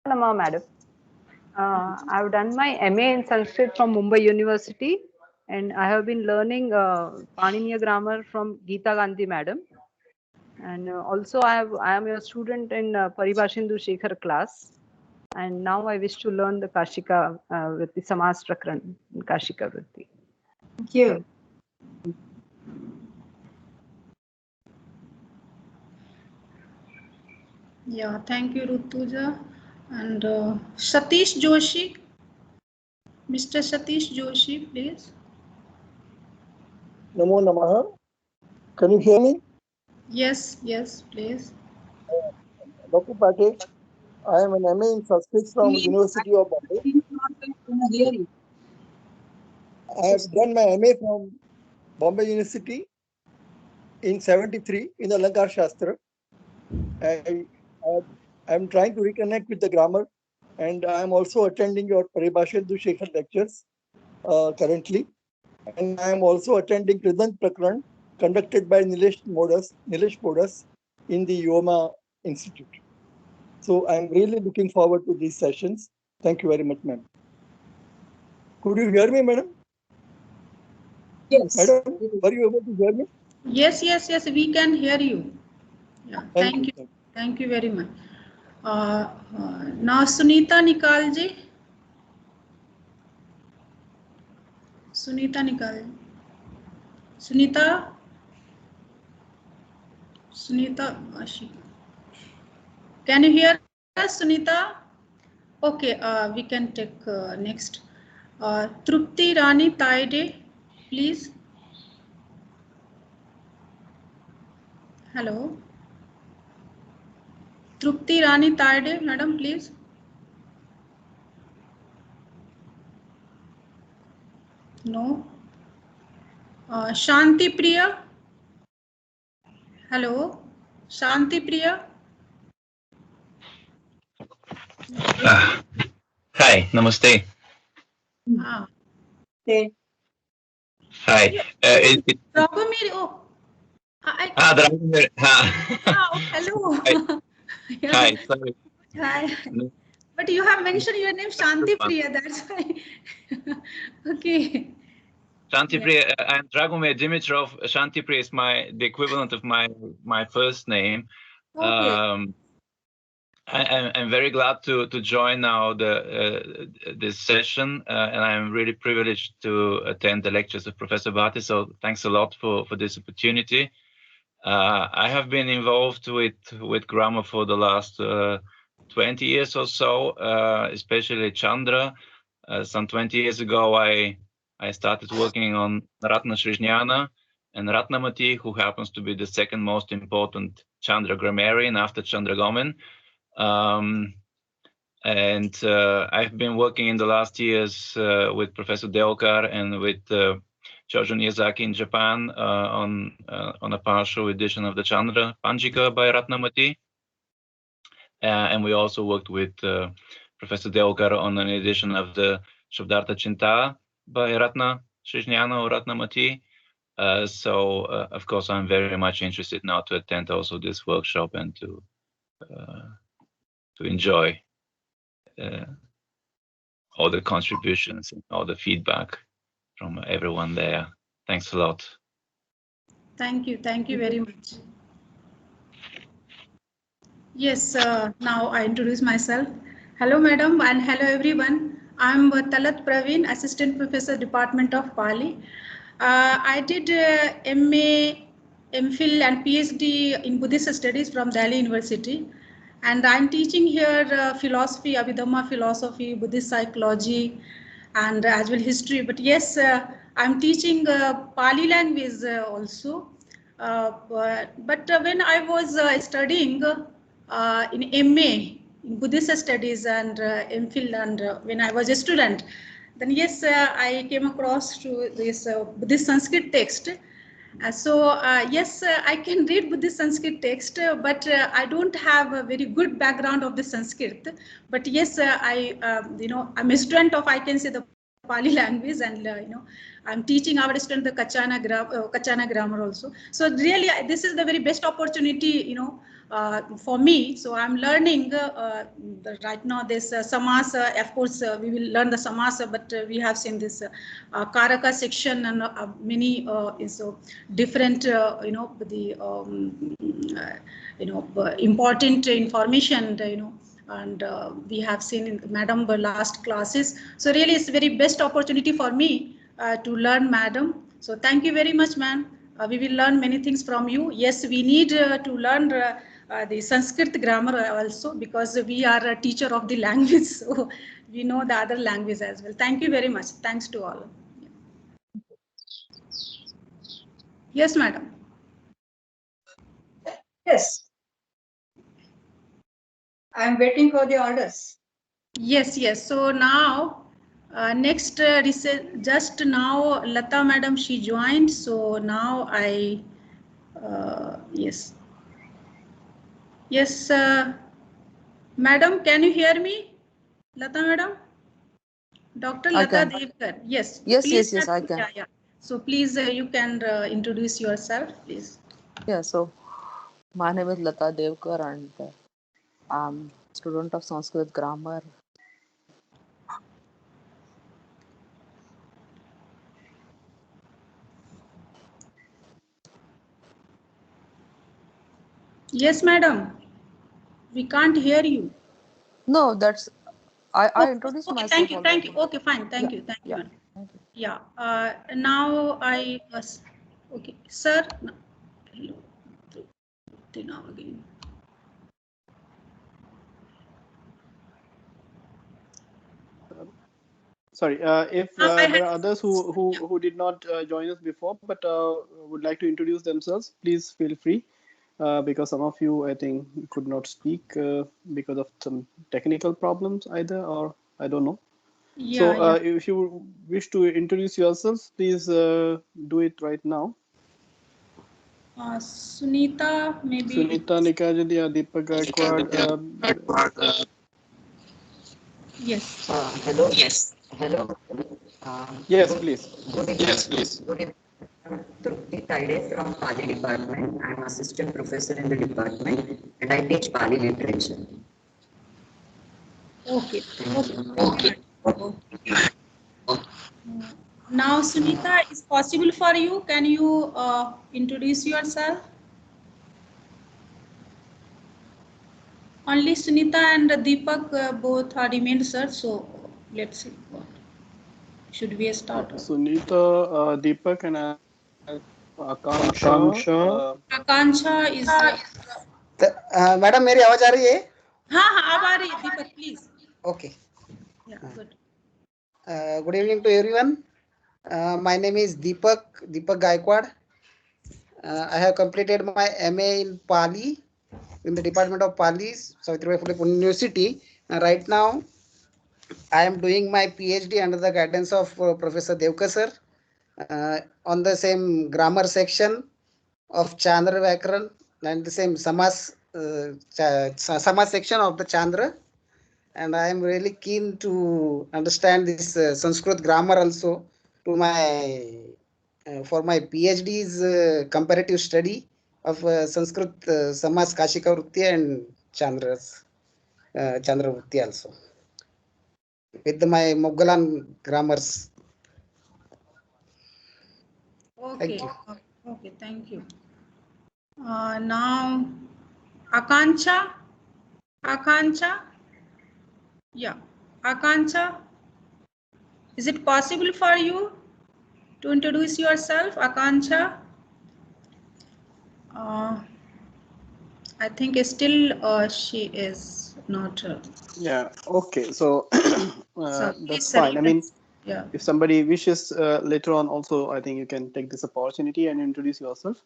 Nama, madam. I've done my MA in Sanskrit from Mumbai University, and I have been learning Paniniya grammar from Geeta Gandhi, madam. And also, I am a student in Paribhashindu Shekhar class, and now I wish to learn the Kashika Vritti, Samas Prakran, Kashika Vritti. Thank you. Yeah, thank you, Rutuja. And Satish Joshi. Mr. Satish Joshi, please. Namo Namaha. Can you hear me? Yes, yes, please. Dr. Patel, I am an MA in Sanskrit from University of Bombay. I have done my MA from Bombay University in 73 in Alankar Shastra. I am trying to reconnect with the grammar, and I am also attending your Paribhashindu Shekhar lectures currently. And I am also attending Kridant Prakran conducted by Nilesh Modas in the Yoma Institute. So I'm really looking forward to these sessions. Thank you very much, ma'am. Could you hear me, madam? Yes. Madam, were you able to hear me? Yes, yes, yes, we can hear you. Yeah, thank you. Thank you very much. Now, Sunita Nikalji. Sunita Nikal. Sunita. Sunita Ashika. Can you hear us, Sunita? Okay, we can take next. Trupti Rani Taide, please. Hello. Trupti Rani Taide, madam, please. No. Shanti Priya. Hello. Shanti Priya. Hi, namaste. Okay. Hi. Dragomir, oh. Dragomir. Oh, hello. Yeah. Hi, sorry. Hi. But you have mentioned your name Shanti Priya, that's why. Okay. Shanti Priya, I'm Dragomir Dimitrov. Shanti Priya is the equivalent of my first name. Okay. I'm very glad to join now this session, and I'm really privileged to attend the lectures of Professor Bhatti. So thanks a lot for this opportunity. I have been involved with grammar for the last 20 years or so, especially Chandra. Some 20 years ago, I started working on Ratna Srijnana and Ratnamati, who happens to be the second most important Chandra grammarian after Chandra Gomin. I've been working in the last years with Professor Deokar and with Chojo Miyazaki in Japan on a partial edition of the Chandra Panjika by Ratnamati. And we also worked with Professor Deokar on an edition of the Shabdartha Chinta by Ratna Srijnana or Ratnamati. So, of course, I'm very much interested now to attend also this workshop and to enjoy all the contributions and all the feedback from everyone there. Thanks a lot. Thank you very much. Yes, now I introduce myself. Hello, madam, and hello, everyone. I'm Talat Praveen, Assistant Professor, Department of Pali. I did MA, MPhil, and PhD in Buddhist Studies from Delhi University. And I'm teaching here philosophy, Abhidhamma philosophy, Buddhist psychology, and as well history. But yes, I'm teaching Pali language also. But when I was studying in MA, in Buddhist studies and MPhil, and when I was a student, then yes, I came across to this Buddhist Sanskrit text. Yes, I can read Buddhist Sanskrit text, but I don't have a very good background of the Sanskrit. But yes, I'm a student of, I can say, the Pali language, and I'm teaching our student the Kachana grammar also. So really, this is the very best opportunity, for me. So I'm learning right now this samasa. Of course, we will learn the samasa, but we have seen this karaka section and many different important information and we have seen in madam last classes. So really it's very best opportunity for me to learn madam. So thank you very much, ma'am. We will learn many things from you. Yes, we need to learn the Sanskrit grammar also, because we are a teacher of the language, so we know the other language as well. Thank you very much. Thanks to all. Yes, madam. Yes. I'm waiting for the orders. Yes, yes. So now, next just now, Lata madam, she joined. So now yes. Yes, madam, can you hear me? Lata madam? Dr. Lata Devkar. Yes. Yes, please, yes, I can. Yeah, yeah. So please, you can introduce yourself, please. Yeah, so my name is Lata Devkar and I'm student of Sanskrit grammar. Yes, madam. We can't hear you. No, that's I introduced Okay, myself already. thank you. Okay, fine. Thank you, madam. Thank you. Yeah. Now I was okay, sir. No, hello. Now again. Sorry, if there are others who did not join us before but would like to introduce themselves, please feel free, because some of you, I think, could not speak because of some technical problems either, or I don't know. Yeah, So if you wish to introduce yourselves, please do it right now. Sunita, maybe. Sunita Nikajadi or Deepak Gaikwad. Yes. Hello. Yes. Hello. Yes, please. Yes, please. Good evening. Trupti Taide from Pali department. I am assistant professor in the department and I teach Pali literature. Okay. Okay. Now, Sunita, is possible for you? Can you introduce yourself? Only Sunita and Deepak both are remained, sir. So let's see. Should we start? Sunita, Deepak, and Akanksha. Akanksha is. Madam मेरी आवाज आ रही है? हाँ, अब आ रही है. Deepak, please. Okay. Yeah, good. Good evening to everyone. My name is Deepak Gaikwad. I have completed my MA in Pali in the Department of Pali, Savitribai Phule Pune University. Right now, I am doing my PhD under the guidance of Professor Devkar sir on the same grammar section of Chandra Vyakaran and the same Samas section of the Chandra. And I am really keen to understand this Sanskrit grammar also to my for my PhD's comparative study of Sanskrit Samas Kashika Vritti and Chandra Vritti also with my Mogglan grammars. Okay. Thank you. Okay, thank you. Now, Akanksha. Yeah, Akanksha. Is it possible for you to introduce yourself, Akanksha? I think still she is not. Yeah. Okay. So that's sir, fine. I mean, yeah. If somebody wishes later on, also, I think you can take this opportunity and introduce yourself.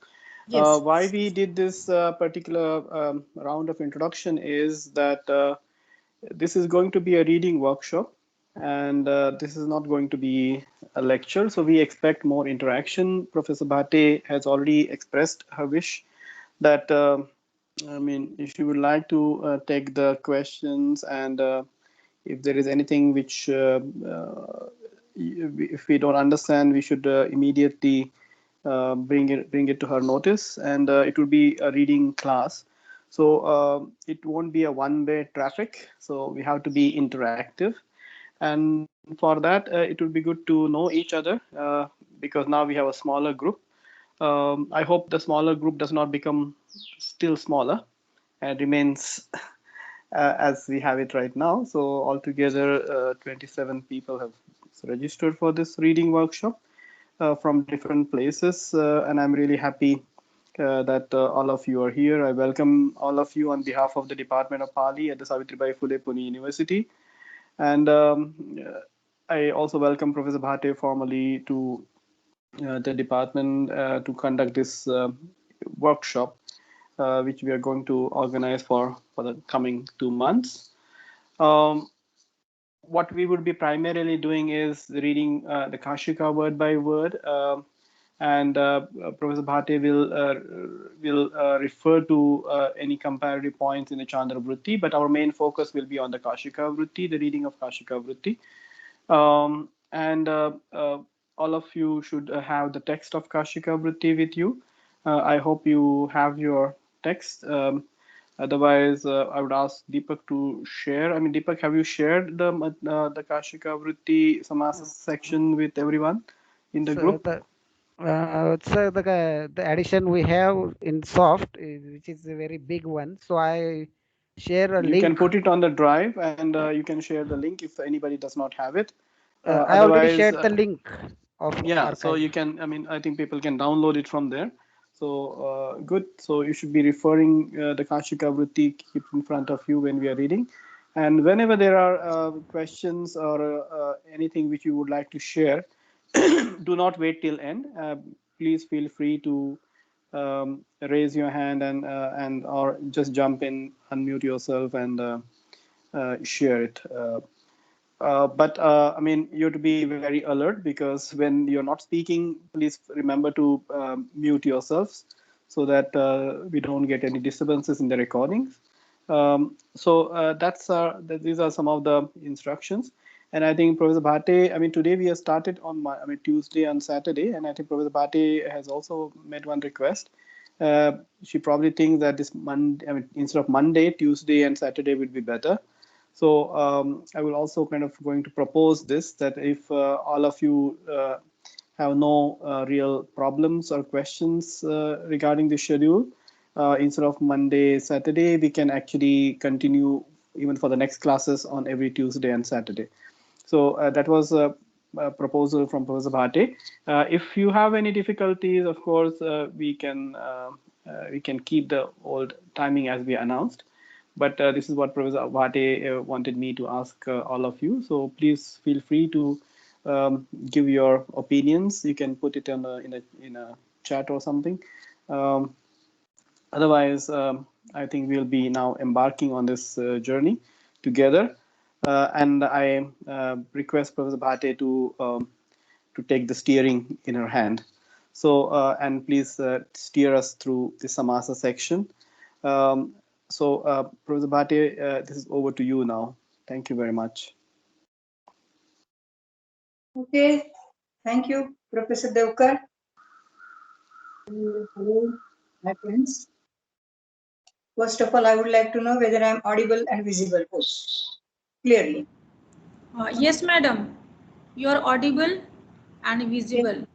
Yes. Why we did this particular round of introduction is that this is going to be a reading workshop, and this is not going to be a lecture. So we expect more interaction. Professor Bhate has already expressed her wish that, I mean, if you would like to take the questions, and if there is anything which if we don't understand, we should immediately bring it to her notice, and it will be a reading class. So it won't be a one-way traffic. So we have to be interactive. And for that, it would be good to know each other because now we have a smaller group. I hope the smaller group does not become still smaller and remains as we have it right now. So altogether, 27 people have registered for this reading workshop from different places, and I'm really happy that all of you are here. I welcome all of you on behalf of the Department of Pali at the Savitribai Phule Pune University. And I also welcome Professor Bhate formally to the department to conduct this workshop, which we are going to organize for the coming 2 months. What we would be primarily doing is reading the Kashika word by word, and Professor Bhate will refer to any comparative points in the Chandra Vritti, but our main focus will be on the Kashika Vritti, the reading of Kashika Vritti. And all of you should have the text of Kashika Vritti with you. I hope you have your text. Otherwise, I would ask Deepak to share. I mean, Deepak, have you shared the Kashika Vritti Samasa section with everyone in the group? So the addition we have in soft, which is a very big one. So I share a You link. can put it on the drive, and you can share the link if anybody does not have it. I already shared the link of yeah, so archive. you can, I mean, I think people can download it from there. So good. So you should be referring the Kashika Vritti, keep in front of you when we are reading. And whenever there are questions or anything which you would like to share, do not wait till end. Please feel free to raise your hand and or just jump in, unmute yourself and share it. But I mean, you have to be very alert because when you're not speaking, please remember to mute yourselves so that we don't get any disturbances in the recordings. So these are some of the instructions. And I think Professor Bhate, I mean, today we have started on Tuesday and Saturday, and I think Professor Bhate has also made one request. She probably thinks that this Monday, I mean, instead of Monday, Tuesday and Saturday would be better. So I will also kind of going to propose this, that if all of you have no real problems or questions regarding the schedule, instead of Monday, Saturday, we can actually continue even for the next classes on every Tuesday and Saturday. So that was a proposal from Professor Bhate. If you have any difficulties, of course, we can keep the old timing as we announced. But this is what Professor Bhate wanted me to ask all of you. So please feel free to give your opinions. You can put it in a chat or something. Otherwise, I think we'll be now embarking on this journey together. And I request Professor Bhate to take the steering in her hand. So and please steer us through the Samasa section. So Professor Bhate, this is over to you now. Thank you very much. Okay, thank you, Professor Devkar. Hello, my friends. First of all, I would like to know whether I am audible and visible clearly. Yes, madam. You are audible and visible.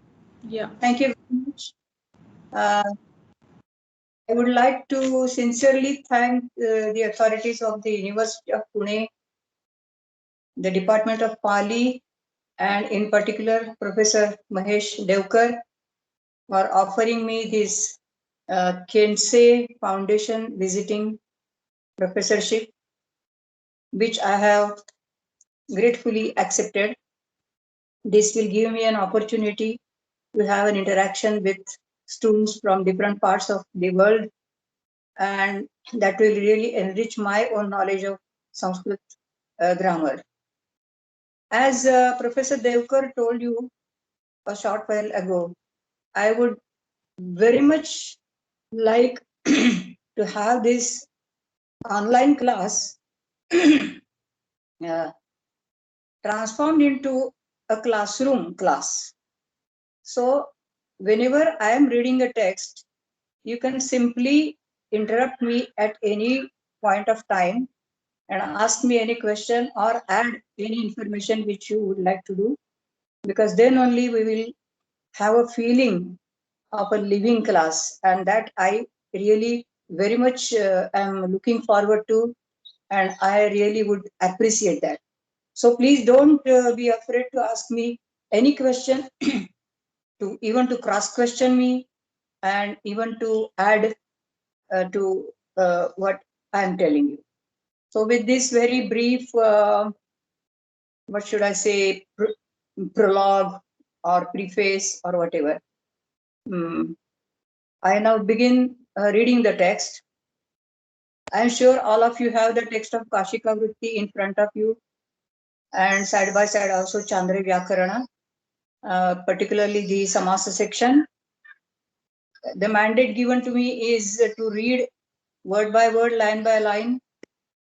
Yeah. Thank you very much. I would like to sincerely thank the authorities of the University of Pune, the Department of Pali, and in particular Professor Mahesh Devkar for offering me this Kensei Foundation visiting professorship, which I have gratefully accepted. This will give me an opportunity to have an interaction with students from different parts of the world, and that will really enrich my own knowledge of Sanskrit grammar. As Professor Devkar told you a short while ago, I would very much like to have this online class transformed into a classroom class. So whenever I am reading a text, you can simply interrupt me at any point of time and ask me any question or add any information which you would like to do, because then only we will have a feeling of a living class, and that I really very much am looking forward to, and I really would appreciate that. So please don't be afraid to ask me any question, to even to cross question me, and even to add to what I am telling you. So with this very brief, what should I say, prologue or preface or whatever, I now begin reading the text. I am sure all of you have the text of Kashika Vritti in front of you, and side by side also Chandra Vyakarana, particularly the Samasa section. The mandate given to me is to read word by word, line by line,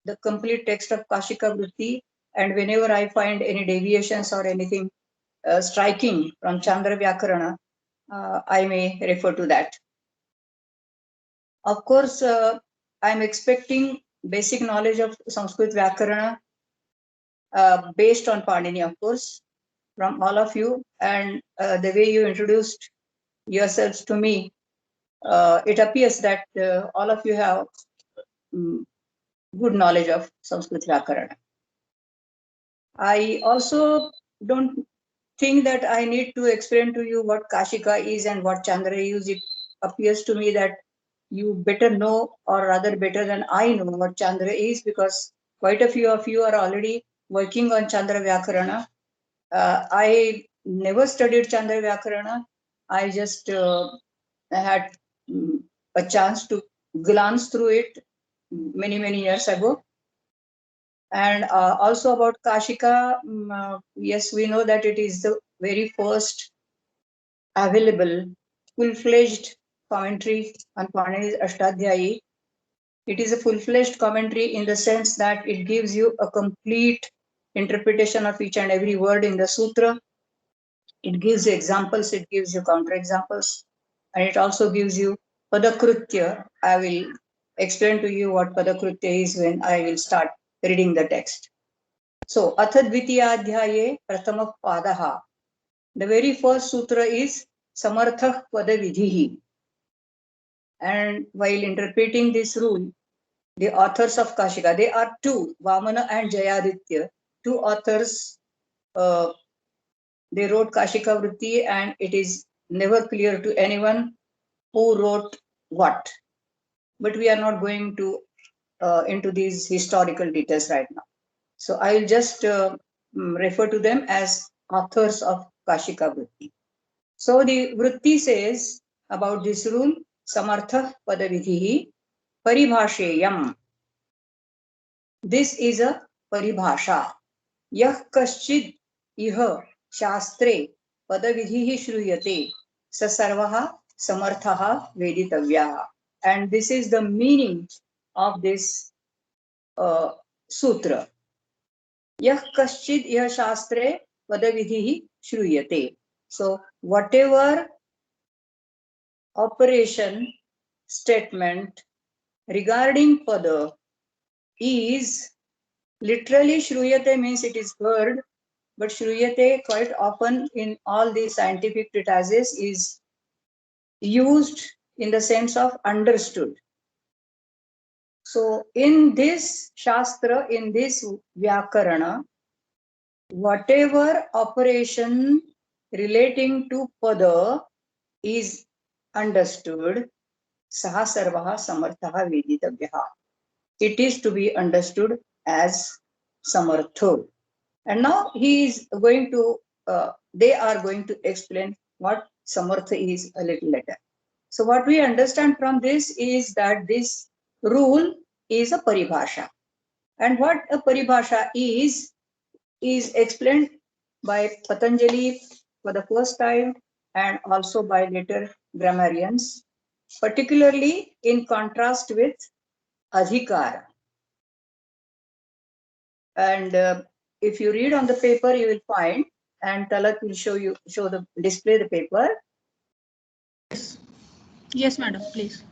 the complete text of Kashika Vritti, and whenever I find any deviations or anything striking from Chandra Vyakarana, I may refer to that. Of course, I'm expecting basic knowledge of Sanskrit Vyakarana based on Panini, of course, from all of you, and the way you introduced yourselves to me, it appears that all of you have good knowledge of Sanskrit Vyakarana. I also don't think that I need to explain to you what Kashika is and what Chandra is. It appears to me that you better know, or rather better than I know, what Chandra is, because quite a few of you are already working on Chandra Vyakarana. I never studied Chandra Vyakarana. I just had a chance to glance through it many years ago. And also about Kashika, yes, we know that it is the very first available full-fledged commentary on Panini's Ashtadhyayi. It is a full-fledged commentary in the sense that it gives you a complete interpretation of each and every word in the sutra. It gives you examples, it gives you counterexamples, and it also gives you Padakrutya. I will explain to you what Padakrutya is when I will start reading the text. So, Atha Dvitiyadhyaye Prathama Padaha. The very first sutra is Samarthah Padavidhihi. And while interpreting this rule, the authors of Kashika, they are two, Vamana and Jayaditya, two authors. They wrote Kashika Vritti, and it is never clear to anyone who wrote what. But we are not going to into these historical details right now. So I will just refer to them as authors of Kashika Vritti. So the Vritti says about this rule, Samartha Padavidhihi Paribhasheyam. This is a paribhasha. Yah kaschid iha shastre padavidhihi shruyate sa sarvaha samarthaha veditavyaha. And this is the meaning of this sutra. Yah kaschid iha shastre padavidhihi shruyate. So whatever operation statement regarding pada is literally shruyate means it is heard, but shruyate quite often in all the scientific treatises is used in the sense of understood. So in this shastra, in this vyakarana, whatever operation relating to pada is understood, saha sarvaha samarthaha veditavyaha. It is to be understood as samartho. And now he is going to, they are going to explain what samartha is a little later. So what we understand from this is that this rule is a paribhasha. And what a paribhasha is explained by Patanjali for the first time and also by later grammarians, particularly in contrast with adhikara. And if you read on the paper, you will find, and Talat will display the paper. Yes, madam, please.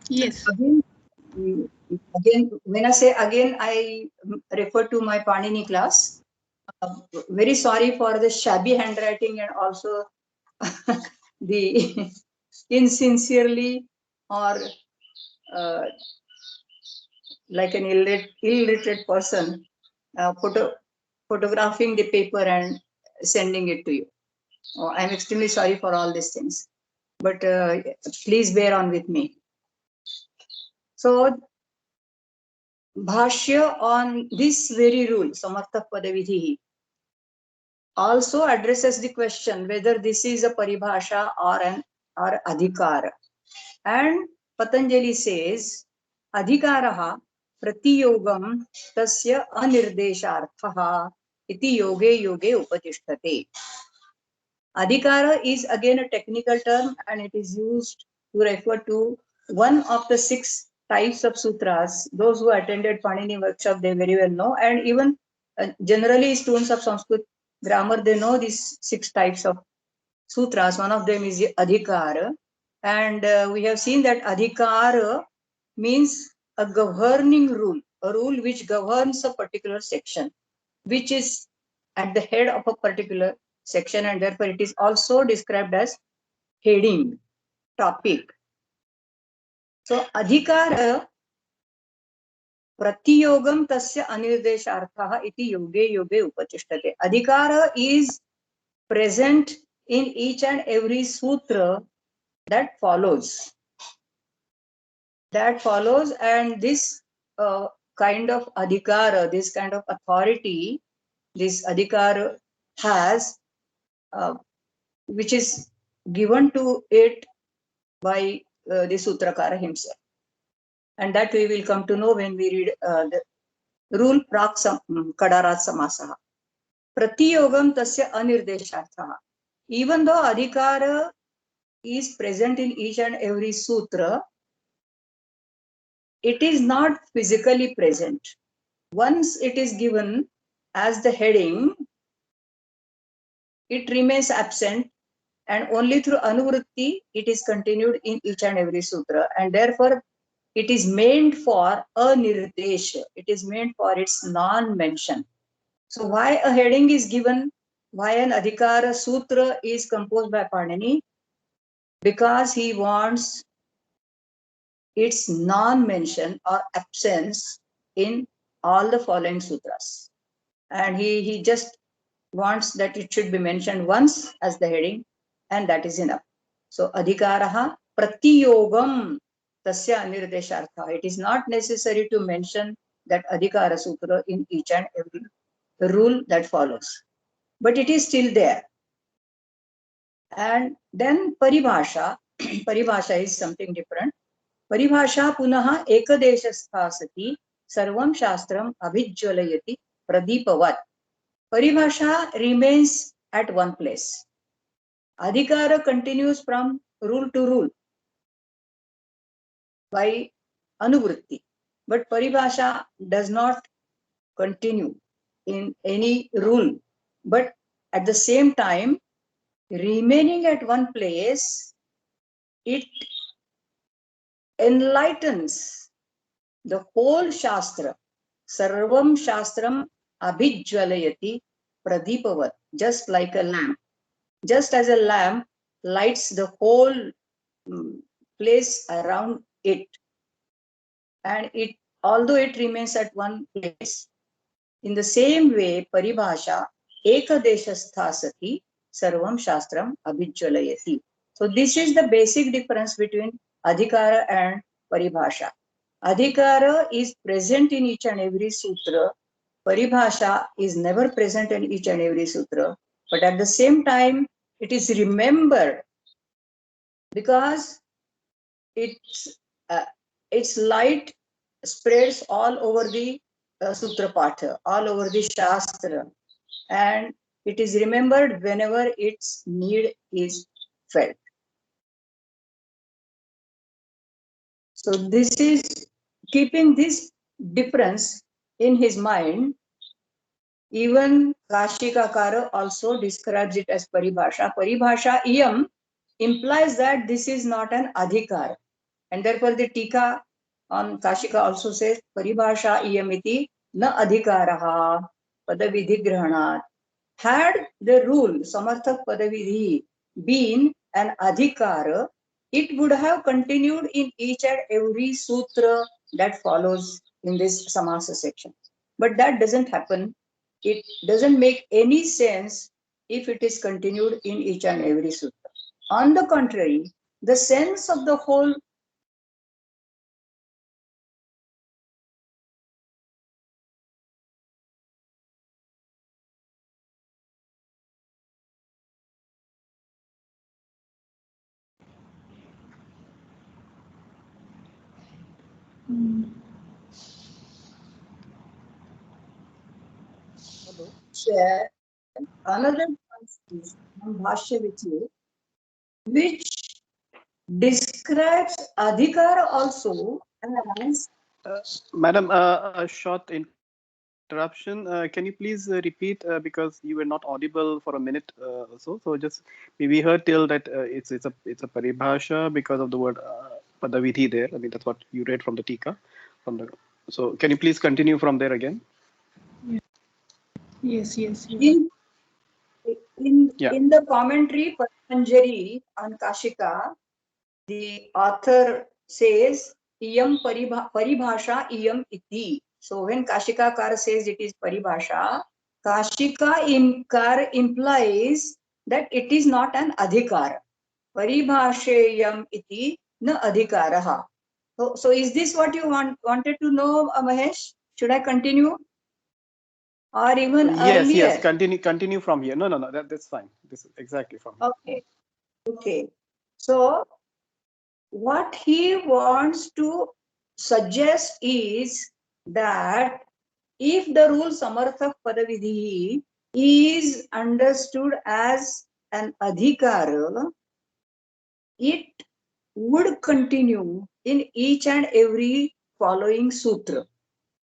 Yes. Again, when I say again, I refer to my Panini class. Very sorry for the shabby handwriting and also the insincerely or like an illiterate person photographing the paper and sending it to you. I'm extremely sorry for all these things, but please bear on with me. So, Bhashya on this very rule, Samarthak Padavidhi, also addresses the question whether this is a paribhasha or adhikara. And Patanjali says, adhikaraha pratiyogam tasya anirdesharthaha iti yoge yoge upatisthate. Adhikara is again a technical term and it is used to refer to one of the 6 types of sutras. Those who attended Panini workshop, they very well know. And even generally students of Sanskrit grammar, they know these 6 types of sutras. One of them is adhikara. And we have seen that adhikara means a governing rule, a rule which governs a particular section, which is at the head of a particular section, and therefore it is also described as heading, topic. So, adhikara pratiyogam tasya anirdesharthaha iti yoge yoge upachishtate. Adhikara is present in each and every sutra that follows. And this kind of adhikara, this kind of authority, this adhikara has, which is given to it by the Sutrakara himself. And that we will come to know when we read the rule Prak Kadarat Samasaha. Pratiyogam tasya anirdesharthaha. Even though adhikara is present in each and every sutra, it is not physically present. Once it is given as the heading, it remains absent, and only through anuvritti it is continued in each and every sutra, and therefore it is meant for a nirdesha. It is meant for its non-mention. So why a heading is given? Why an adhikara sutra is composed by Panini? Because he wants its non-mention or absence in all the following sutras. And he just wants that it should be mentioned once as the heading, and that is enough. So adhikaraha pratiyogam tasya anirdeshartha. It is not necessary to mention that adhikara sutra in each and every rule that follows, but it is still there. And then paribhasha. Paribhasha is something different. Paribhasha punaha ekadeshastha sati sarvam shastram abhijwalayati pradipavat. Paribhasha remains at one place. Adhikara continues from rule to rule by anuvritti, but paribhasha does not continue in any rule, but at the same time, remaining at one place, it enlightens the whole Shastra. Sarvam Shastram Abhijwalayati Pradipavat, just like a lamp. Just as a lamp lights the whole place around it, and it, although it remains at one place, in the same way, paribhasha ekadeshastha sati sarvam shastram abhijwalayati. So this is the basic difference between adhikara and paribhasha. Adhikara is present in each and every sutra. Paribhasha is never present in each and every sutra, but at the same time, it is remembered because its light spreads all over the sutra patha, all over the shastra, and it is remembered whenever its need is felt. So this is keeping this difference in his mind. Even Kashikakara also describes it as paribhasha. Paribhasha iyam implies that this is not an adhikar. And therefore the Tika on Kashika also says, Paribhasha iyamiti na adhikaraha padavidhi grahanat. Had the rule Samarthak Padavidhi been an adhikara, it would have continued in each and every sutra that follows in this samasa section. But that doesn't happen. It doesn't make any sense if it is continued in each and every sutra. On the contrary, the sense of the whole share another Bhashya which describes adhikara also as Madam, a short interruption. Can you please repeat because you were not audible for a minute or so. So just we heard till that it's a paribhasha because of the word padavidhi there. I mean that's what you read from the Tika. So can you please continue from there again? Yes. in the commentary Patanjali on Kashika, the author says iyam paribhasha iyam iti. So when Kashikakar says it is paribhasha, Kashika implies that it is not an adhikar. Paribhasheyam iti na adhikaraha. So is this what you wanted to know, Mahesh? Should I continue? Or even earlier? Yes. Continue from here. No. That's fine. This is exactly from here. Okay. So what he wants to suggest is that if the rule Samarthak Padavidhi is understood as an adhikara, it would continue in each and every following sutra.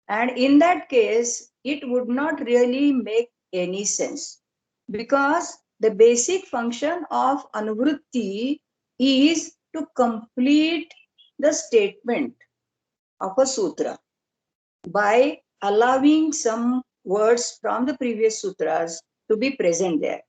And in that case, it would not really make any sense because the basic function of anuvritti is to complete the statement of a sutra by allowing some words from the previous sutras to be present there.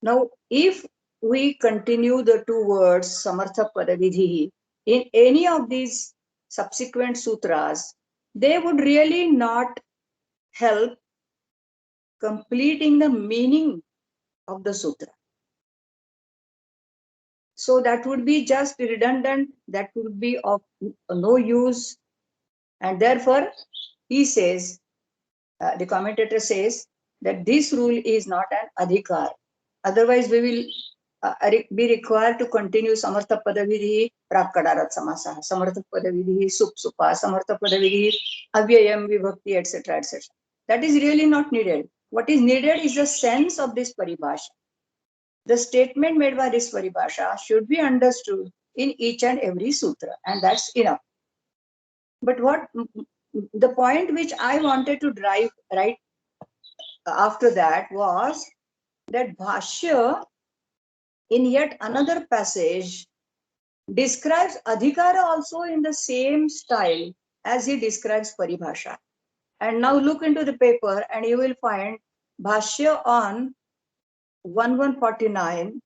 Now, if we continue the two words Samartha Padavidhi in any of these subsequent sutras, they would really not help completing the meaning of the sutra. So that would be just redundant, that would be of no use. And therefore, he says, the commentator says that this rule is not an adhikar. Otherwise, we will be required to continue Samartha Padavidhi, Prakadarat Samasa, Samartha Padavidhi, Supa, Samartha Padavidhi, Avyayam Vibhakti, etc., etc. That is really not needed. What is needed is the sense of this paribhasha. The statement made by this paribhasha should be understood in each and every sutra, and that's enough. But what the point which I wanted to drive right after that was that Bhashya in yet another passage describes adhikara also in the same style as he describes paribhasha. And now look into the paper and you will find Bhashya on 1149,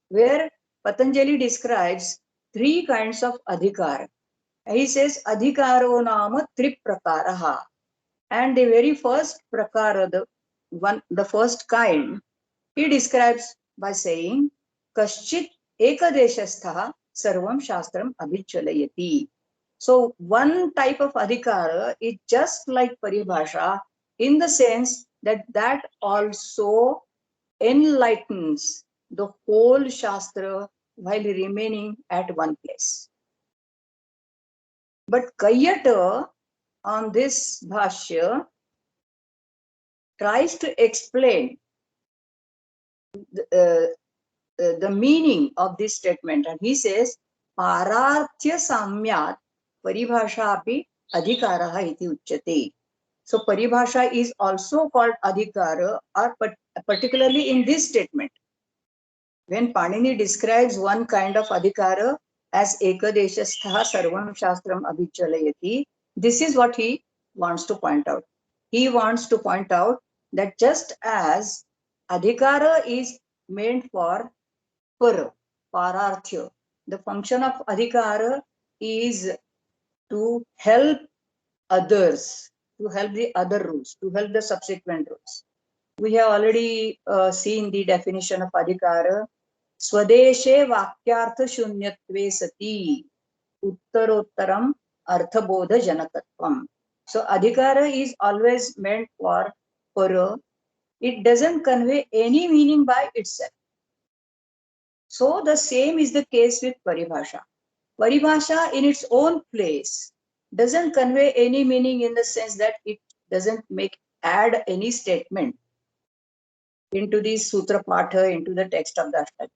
where Patanjali describes three kinds of adhikara. He says adhikaro nama triprakaraha. And the very first prakara, the first kind, he describes by saying kaschit ekadeshastha sarvam shastram abhichalayati. So one type of adhikara is just like paribhasha in the sense that also enlightens the whole shastra while remaining at one place. But Kayyata on this bhashya tries to explain the meaning of this statement, and he says Pararthya Samyat Paribhasha api adhikaraha iti uchyate. So paribhasha is also called adhikara, or particularly in this statement. When Panini describes one kind of adhikara, as ekadeshastha sarvam shastram abhichalayati. This is what he wants to point out. He wants to point out that just as adhikara is meant for para, pararthya, the function of adhikara is to help others, to help the other rules, to help the subsequent rules. We have already seen the definition of adhikara. Swadeshe vakyartha shunyatve sati uttarottaram arthabodha janakatvam. So adhikara is always meant for para. It doesn't convey any meaning by itself. So the same is the case with paribhasha. Paribhasha in its own place doesn't convey any meaning in the sense that it doesn't add any statement into the sutra patha, into the text of the Ashtadhyayi.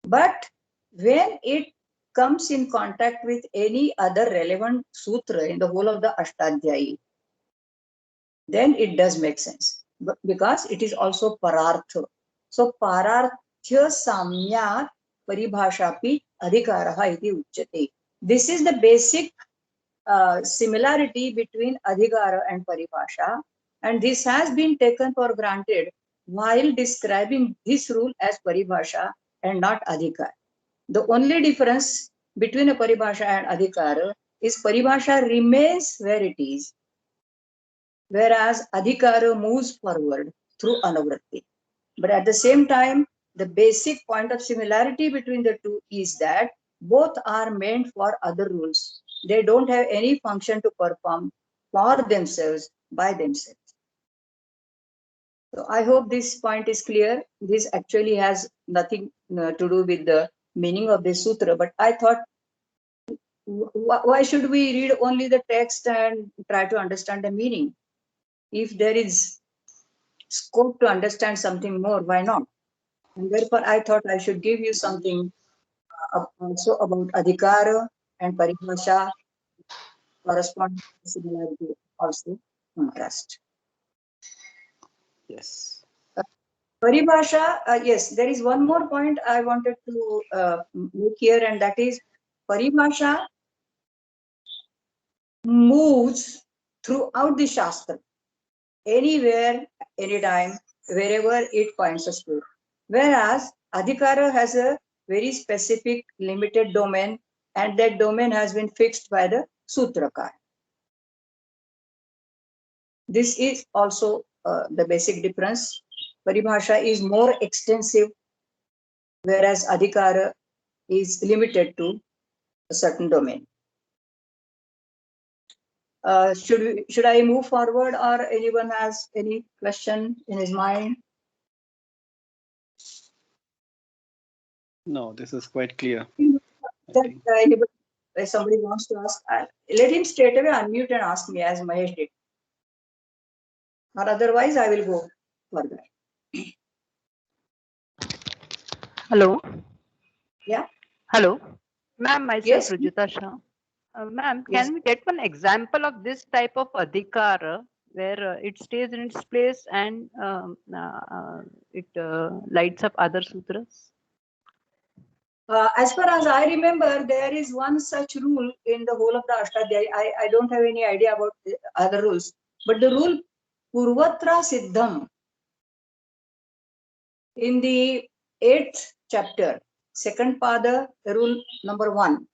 But when it comes in contact with any other relevant sutra in the whole of the Ashtadhyayi, then it does make sense. But because it is also parartha. So pararthya samya paribhashapi adhikaraha iti uchyate. This is the basic similarity between adhikara and paribhasha, and this has been taken for granted while describing this rule as paribhasha and not adhikara. The only difference between a paribhasha and adhikara is paribhasha remains where it is, whereas adhikara moves forward through anuvritti. But at the same time, the basic point of similarity between the two is that both are meant for other rules. They don't have any function to perform for themselves, by themselves. So I hope this point is clear. This actually has nothing to do with the meaning of the sutra, but I thought, why should we read only the text and try to understand the meaning? If there is scope to understand something more, why not? And therefore, I thought I should give you something also about adhikara and paribhasha, corresponding similarity, also contrast. Yes. Paribhasha, yes, there is one more point I wanted to make here, and that is paribhasha moves throughout the Shastra, anywhere, anytime, wherever it finds a scope. Whereas adhikara has a very specific limited domain, and that domain has been fixed by the sutrakar. This is also the basic difference. Paribhasha is more extensive, whereas adhikara is limited to a certain domain. Should I move forward, or anyone has any question in his mind? No, this is quite clear. That if somebody wants to ask, let him straight away unmute and ask me, as Mahesh did. Or otherwise, I will go further. Hello. Yeah. Hello. Ma'am, myself Yes. Rujita Shah. Ma'am, Yes. can we get one example of this type of adhikara where it stays in its place and it lights up other sutras? As far as I remember, there is one such rule in the whole of the Ashtadhyayi. I don't have any idea about the other rules, but the rule Purvatra Siddham in the 8th chapter, second pada, rule number 1,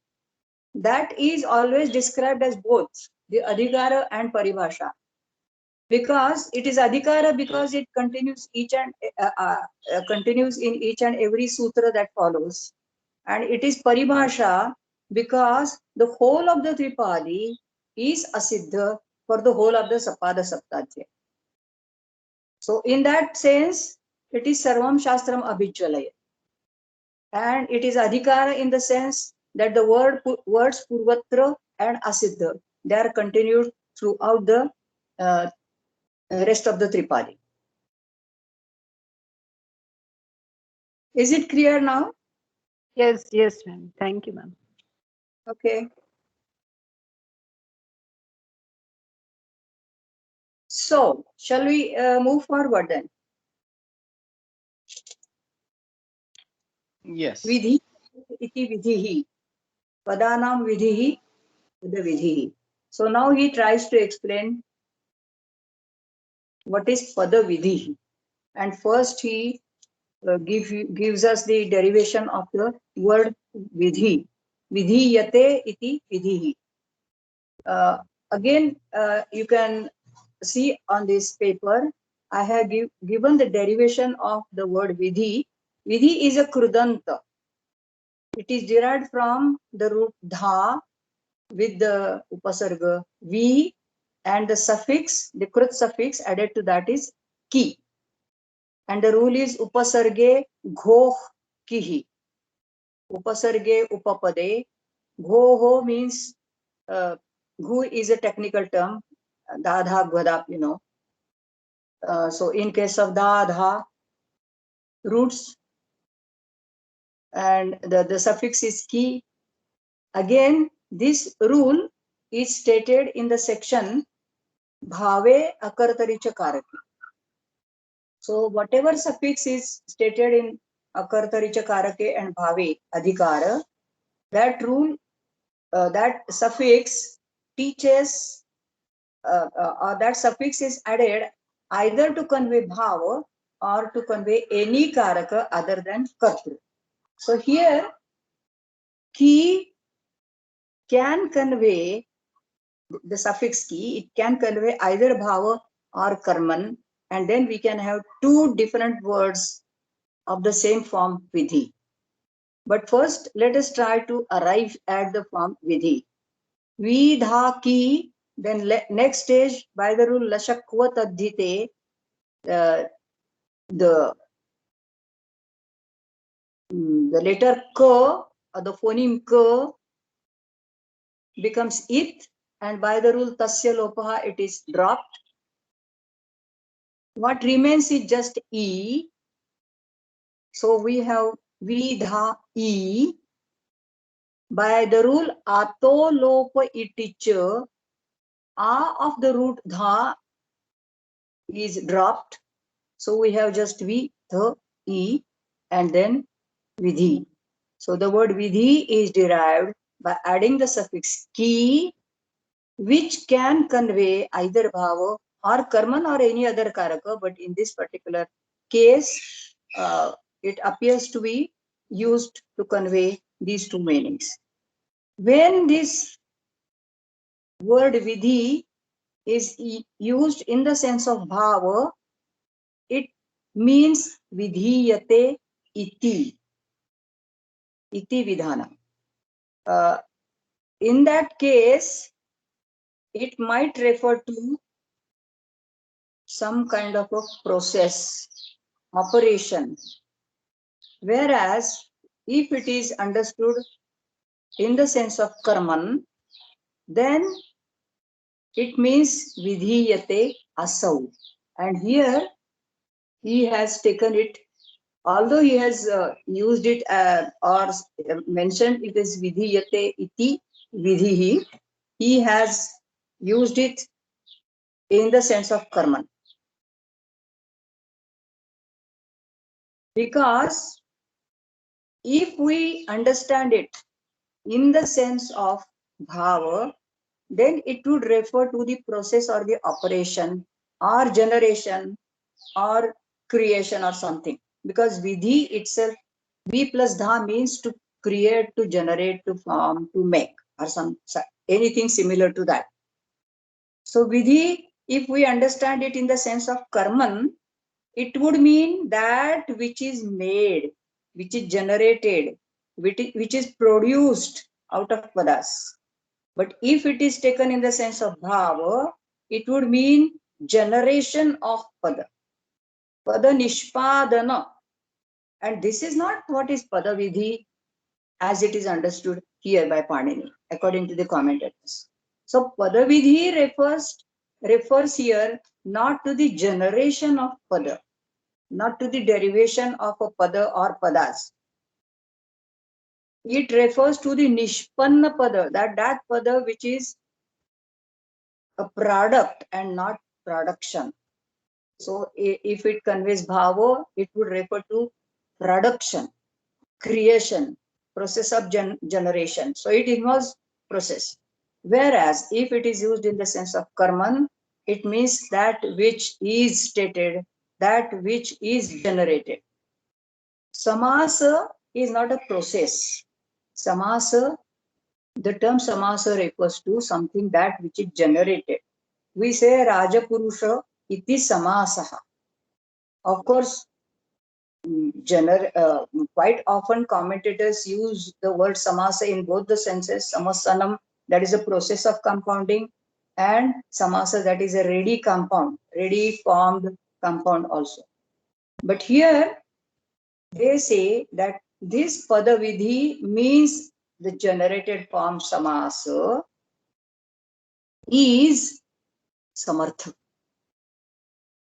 that is always described as both the adhikara and paribhasha. Because it is adhikara because it continues continues in each and every sutra that follows. And it is paribhasha because the whole of the Tripadi is asiddha for the whole of the Sapada Saptadhyayi. So in that sense, it is Sarvam Shastram Abhijvalaya. And it is adhikara in the sense that the words Purvatra and Asiddha, they are continued throughout the rest of the Tripadi. Is it clear now? Yes, yes, ma'am. Thank you, ma'am. Okay. So, shall we move forward then? Yes. Vidhi iti vidhihi. Padanam vidhihi, pada vidhihi. So now he tries to explain what is pada vidhihi. And first he gives us the derivation of the word vidhi. Vidhiyate iti vidhihi. Again, you can see on this paper, I have given the derivation of the word vidhi. Vidhi is a krudanta. It is derived from the root dha with the upasarga vi, and the suffix, the krut suffix added to that is ki. And the rule is upasarge ghoh kihi. Upasarge upapade. Ghoho means ghu is a technical term. Dadha gwadap, you know. So in case of dadha, roots and the suffix is ki. Again, this rule is stated in the section bhave akartaricha karaki. So whatever suffix is stated in akartaricha karake and bhave adhikara, that rule, that suffix teaches, or that suffix is added either to convey bhava or to convey any karaka other than kartru. So here, ki can convey, the suffix ki, it can convey either bhava or karman, and then we can have two different words of the same form vidhi. But first, let us try to arrive at the form vidhi. Vidha ki, then next stage, by the rule lashakva tadhite, the letter ka, or the phoneme ka, becomes it, and by the rule tasya lopaha, it is dropped. What remains is just e. So we have vidha e. By the rule ato lopa iticha, a of the root dha is dropped. So we have just vi, the, e, and then vidhi. So the word vidhi is derived by adding the suffix ki, which can convey either bhava or karman or any other karaka, but in this particular case, it appears to be used to convey these two meanings. When this word vidhi is used in the sense of bhava, it means vidhiyate iti, iti vidhana. In that case, it might refer to some kind of a process, operation. Whereas, if it is understood in the sense of karman, then it means vidhiyate asau. And here, he has taken it, although he has used it or mentioned it is vidhiyate iti vidhihi, he has used it in the sense of karman. Because if we understand it in the sense of bhava, then it would refer to the process or the operation or generation or creation or something. Because vidhi itself, vi plus dha means to create, to generate, to form, to make, or anything similar to that. So vidhi, if we understand it in the sense of karman, it would mean that which is made, which is generated, which is produced out of padas. But if it is taken in the sense of bhava, it would mean generation of pada, pada nishpadana. And this is not what is pada vidhi as it is understood here by Panini, according to the commentators. So pada vidhi refers here not to the generation of pada, not to the derivation of a pada or padas. It refers to the nishpanna pada, that pada which is a product and not production. So if it conveys bhava, it would refer to production, creation, process of generation. So it involves process. Whereas if it is used in the sense of karman, it means that which is stated, that which is generated. Samasa is not a process. Samasa, the term samasa refers to something that which is generated. We say Rajapurusha iti samasaha. Of course, quite often commentators use the word samasa in both the senses. Samasanam, that is a process of compounding, and samasa, that is a ready compound, ready formed compound also. But here they say that this padavidhi means the generated form samasa is samartha,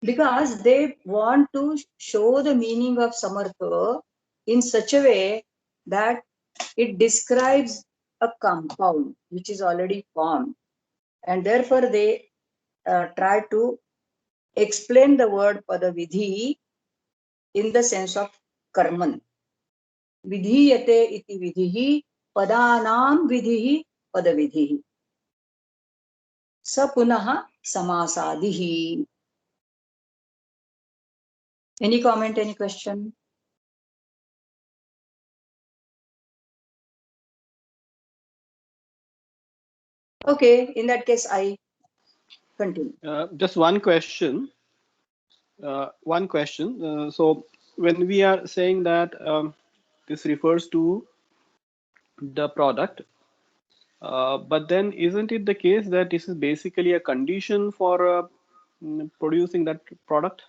because they want to show the meaning of samartha in such a way that it describes a compound which is already formed, and therefore they try to explain the word padavidhi in the sense of karman. Vidhiyate iti vidhihi padanam vidhihi padavidhihi. Sa punaha samasadihi. Any comment, any question? Okay, in that case, I continue. Just one question. So when we are saying that this refers to the product, but then isn't it the case that this is basically a condition for producing that product?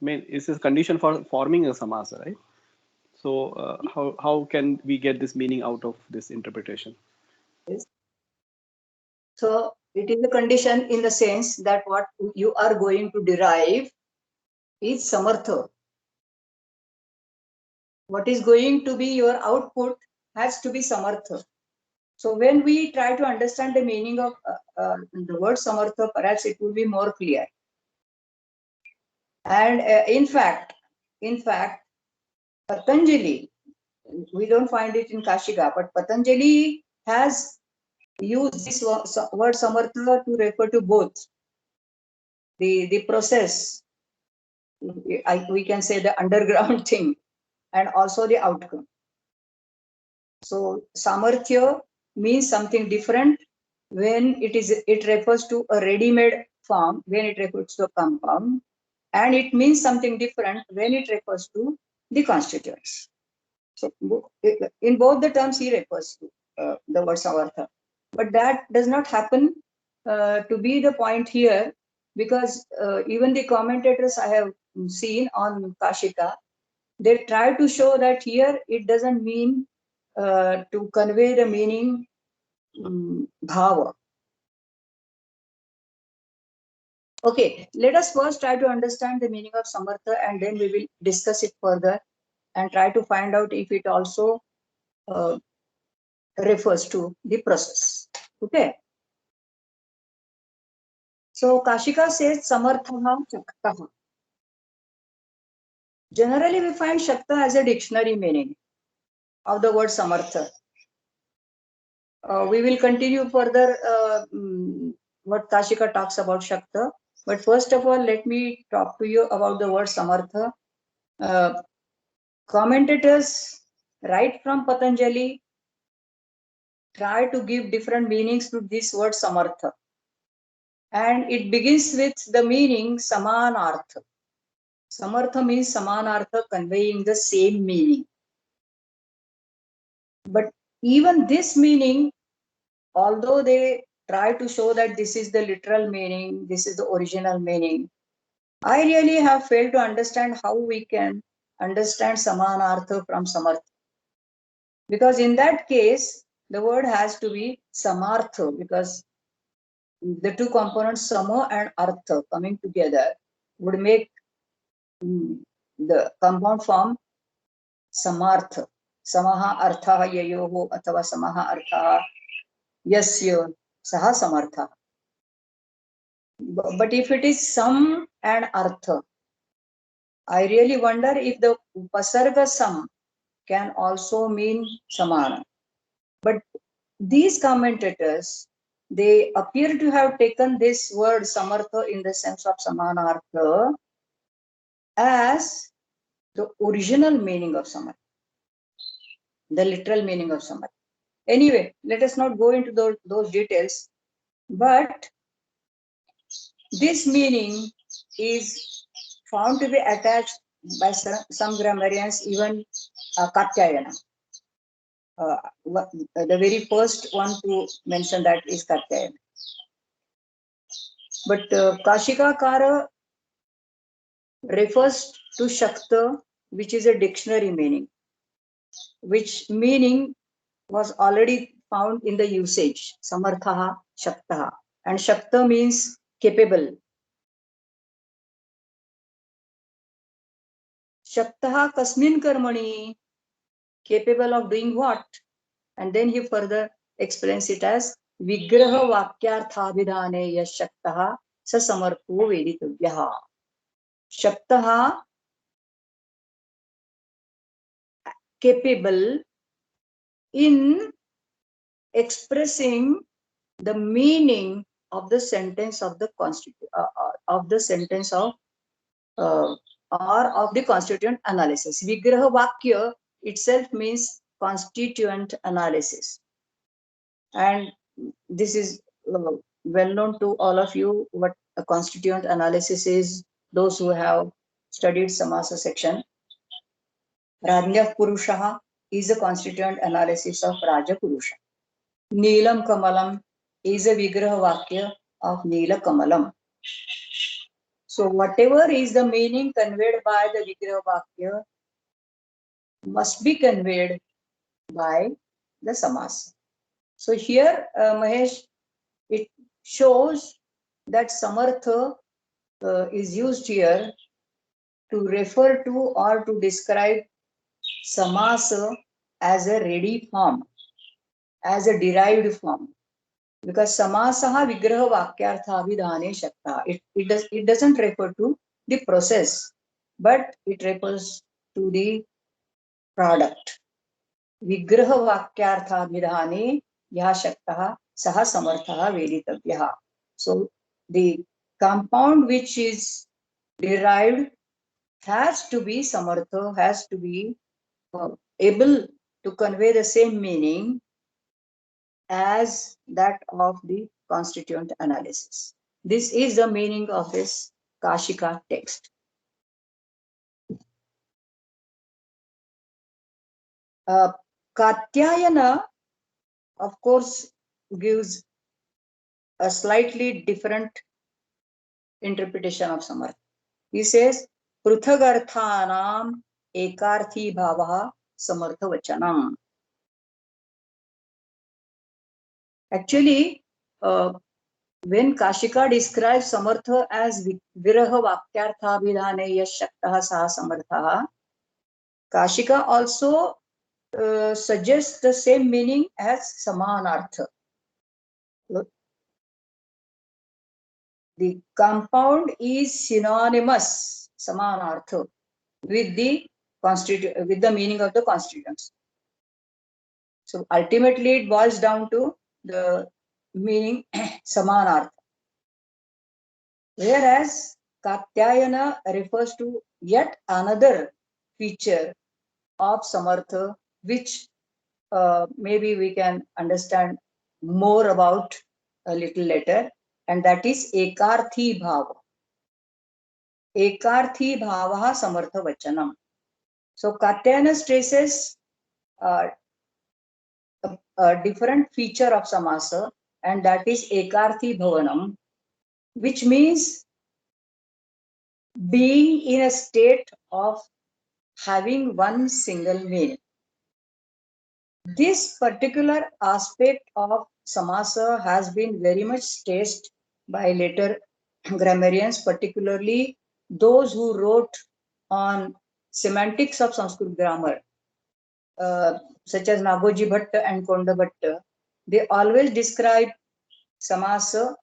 I mean, this is a condition for forming a samasa, right? So how can we get this meaning out of this interpretation? Yes. So it is a condition in the sense that what you are going to derive is samartha. What is going to be your output has to be samartha. So when we try to understand the meaning of the word samartha, perhaps it will be more clear. And in fact, Patanjali, we don't find it in Kashika, but Patanjali has used this word samartha to refer to both the process, we can say the underground thing, and also the outcome. So samarthya means something different when it refers to a ready-made form, when it refers to a compound, and it means something different when it refers to the constituents. So in both the terms he refers to the word samartha, but that does not happen to be the point here, because even the commentators I have seen on Kashika, they try to show that here it doesn't mean to convey the meaning bhava. Okay, let us first try to understand the meaning of samartha, and then we will discuss it further and try to find out if it also refers to the process. Okay. So Kashika says samartha shaktaha. Generally, we find shakta as a dictionary meaning of the word samartha. We will continue further what Kashika talks about shakta. But first of all, let me talk to you about the word samartha. Commentators, right from Patanjali, try to give different meanings to this word samartha. And it begins with the meaning samanartha. Samartha means samanartha, conveying the same meaning. But even this meaning, although they try to show that this is the literal meaning, this is the original meaning, I really have failed to understand how we can understand samanartha from samartha. Because in that case, the word has to be samartha, because the two components sama and artha coming together would make the compound form samartha. Samaha artha yayoho athava samaha artha yasya saha samartha. But if it is sam and artha, I really wonder if the upasarga sam can also mean samana. But these commentators, they appear to have taken this word samartha in the sense of samanartha as the original meaning of samartha, the literal meaning of samartha. Anyway, let us not go into those details, but this meaning is found to be attached by some grammarians, even Katyayana. The very first one to mention that is Katyayana. But Kashikakara refers to Shakta, which is a dictionary meaning, which meaning was already found in the usage, Samarthaha, Shaktaha. And Shakta means capable. Shaktaha kasmin karmani, capable of doing what? And then he further explains it as Vigraha Vakyarthabhidhane Yashaktaha Sasamartho Veditavyaha. Shaktaha, capable in expressing the meaning of the sentence of the or of the constituent analysis. Vigraha Vakya itself means constituent analysis. And this is well known to all of you what a constituent analysis is, those who have studied Samasa section. Rajnya Purushaha is a constituent analysis of Raja Purusha. Neelam Kamalam is a Vigraha Vakya of Neela Kamalam. So whatever is the meaning conveyed by the Vigraha Vakya must be conveyed by the Samasa. So here, Mahesh, it shows that Samartha is used here to refer to or to describe Samasa as a ready form, as a derived form. Because Samasaha Vigraha Vakyartha Abhidhane Shakta. It doesn't refer to the process, but it refers to the product. Vigraha Vakyartha Abhidhane Yaha Shaktaha Saha Samarthaha Veditavyaha. So the compound which is derived has to be Samartha, has to be able to convey the same meaning as that of the constituent analysis. This is the meaning of this Kashika text. Katyayana, of course, gives a slightly different interpretation of Samartha. He says, Pruthagarthanam ekarthi bhavaha samartha vachanam. Actually, when Kashika describes Samartha as Viraha Vakyartha Abhidhane Yash Shaktaha Saha Samarthaha, Kashika also suggests the same meaning as Samanartha. The compound is synonymous, Samanartha, with the meaning of the constituents. So ultimately it boils down to the meaning Samanartha. Whereas Katyayana refers to yet another feature of Samartha, which maybe we can understand more about a little later, and that is Ekarthi Bhava. Ekarthi Bhavaha Samartha Vachanam. So Katyayana stresses a different feature of Samasa, and that is Ekarthi Bhavanam, which means being in a state of having one single meaning. This particular aspect of Samasa has been very much stressed by later grammarians, particularly those who wrote on semantics of Sanskrit grammar, such as Nagoji Bhatta and Konda Bhatta. They always describe Samasa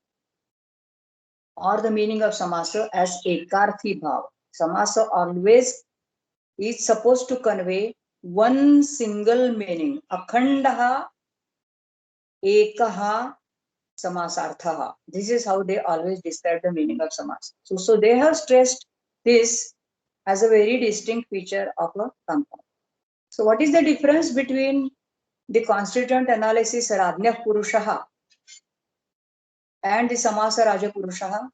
or the meaning of Samasa as Ekarthi Bhav. Samasa always is supposed to convey one single meaning. Akhandaha ekaha samasarthaha. This is how they always describe the meaning of samas. So they have stressed this as a very distinct feature of a compound. So what is the difference between the constituent analysis Radnya Purushaha and the Samasa Raja Purushaha?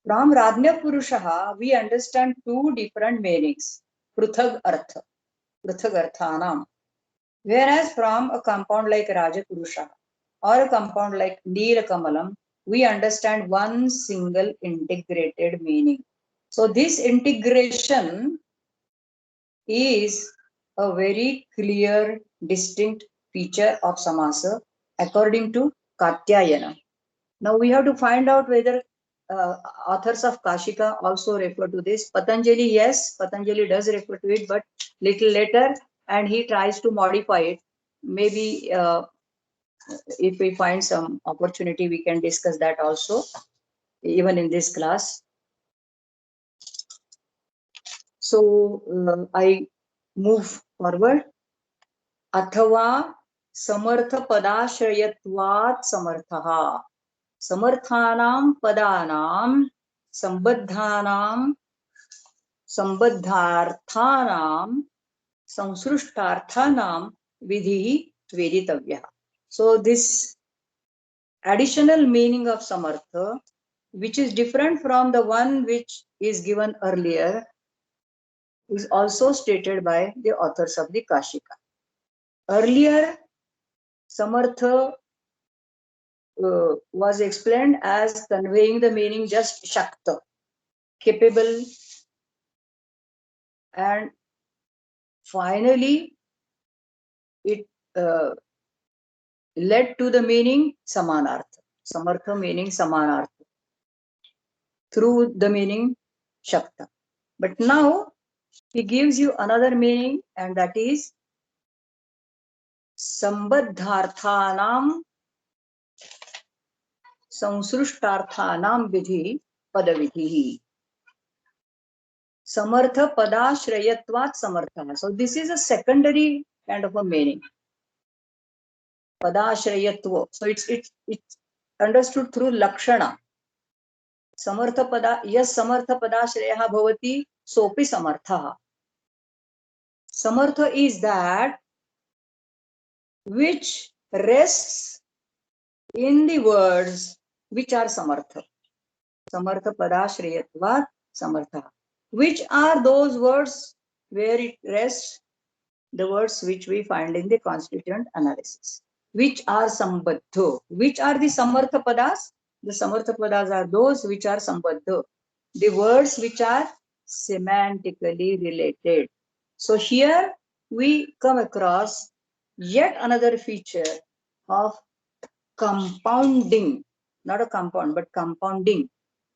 From Radnya Purushaha, we understand two different meanings, Pruthag Arthanam. Whereas from a compound like Raja Purushaha or a compound like Neela Kamalam, we understand one single integrated meaning. So this integration is a very clear, distinct feature of Samasa according to Katyayana. Now we have to find out whether authors of Kashika also refer to this. Patanjali, yes, Patanjali does refer to it, but little later, and he tries to modify it. Maybe if we find some opportunity, we can discuss that also, even in this class. So I move forward. Athava samartha padashrayatvat samarthaha. Samarthanam padanam sambadhanam sambadharthanam samsrushtarthanam vidhi veditavya. So this additional meaning of samartha, which is different from the one which is given earlier, is also stated by the authors of the Kashika. Earlier, samartha was explained as conveying the meaning just shakta, capable, and finally it led to the meaning samanartha. Samartha meaning samanartha through the meaning shakta. But now he gives you another meaning, and that is sambadharthanam samsrushtarthanam vidhi padavidhi. Samartha padashrayatvat samartha. So this is a secondary kind of a meaning. Padashrayatva. So it's understood through lakshana. Samartha pada, yes, samartha padashrayaha bhavati, sopi samartha. Samartha is that which rests in the words which are samartha. Samartha padashrayatvat samartha. Which are those words where it rests? The words which we find in the constituent analysis. Which are sambadho? Which are the samartha padas? The samartha padas are those which are sambadho, the words which are semantically related. So here we come across yet another feature of compounding, not a compound, but compounding.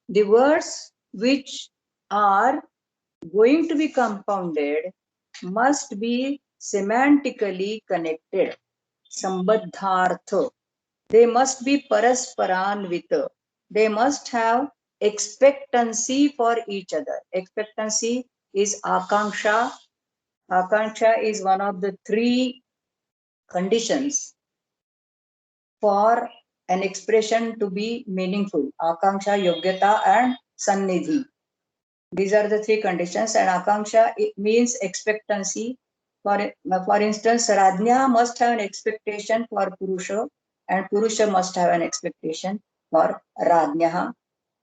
The words which are going to be compounded must be semantically connected. Sambadhartha. They must be parasparanvita. They must have expectancy for each other. Expectancy is akanksha. Akanksha is one of the three conditions for an expression to be meaningful. Akanksha, yogyata, and sannidhi. These are the three conditions, and akanksha, it means expectancy. For instance, Radnya must have an expectation for Purusha, and Purusha must have an expectation for Radnyaha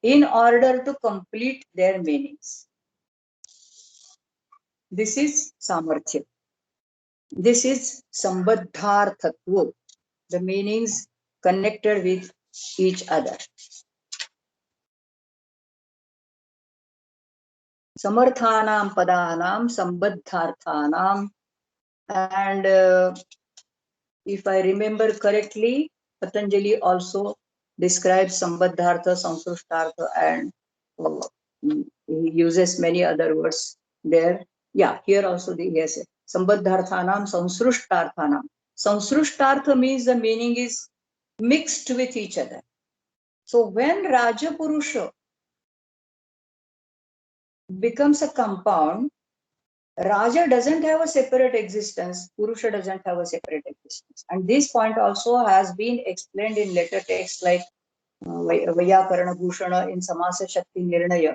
in order to complete their meanings. This is Samarthya. This is Sambadharthatva, the meanings connected with each other. Samarthanam padanam sambadharthanam. And if I remember correctly, Patanjali also describes sambadhartha, samsrushtartha, and he uses many other words there. Yeah, here also he has sambadharthanam, samsrushtarthanam. Samsrushtartha means the meaning is mixed with each other. So when Raja Purusha becomes a compound, Raja doesn't have a separate existence, Purusha doesn't have a separate existence. And this point also has been explained in later texts like Vyakarana Bhushana in Samasa Shakti Nirnaya,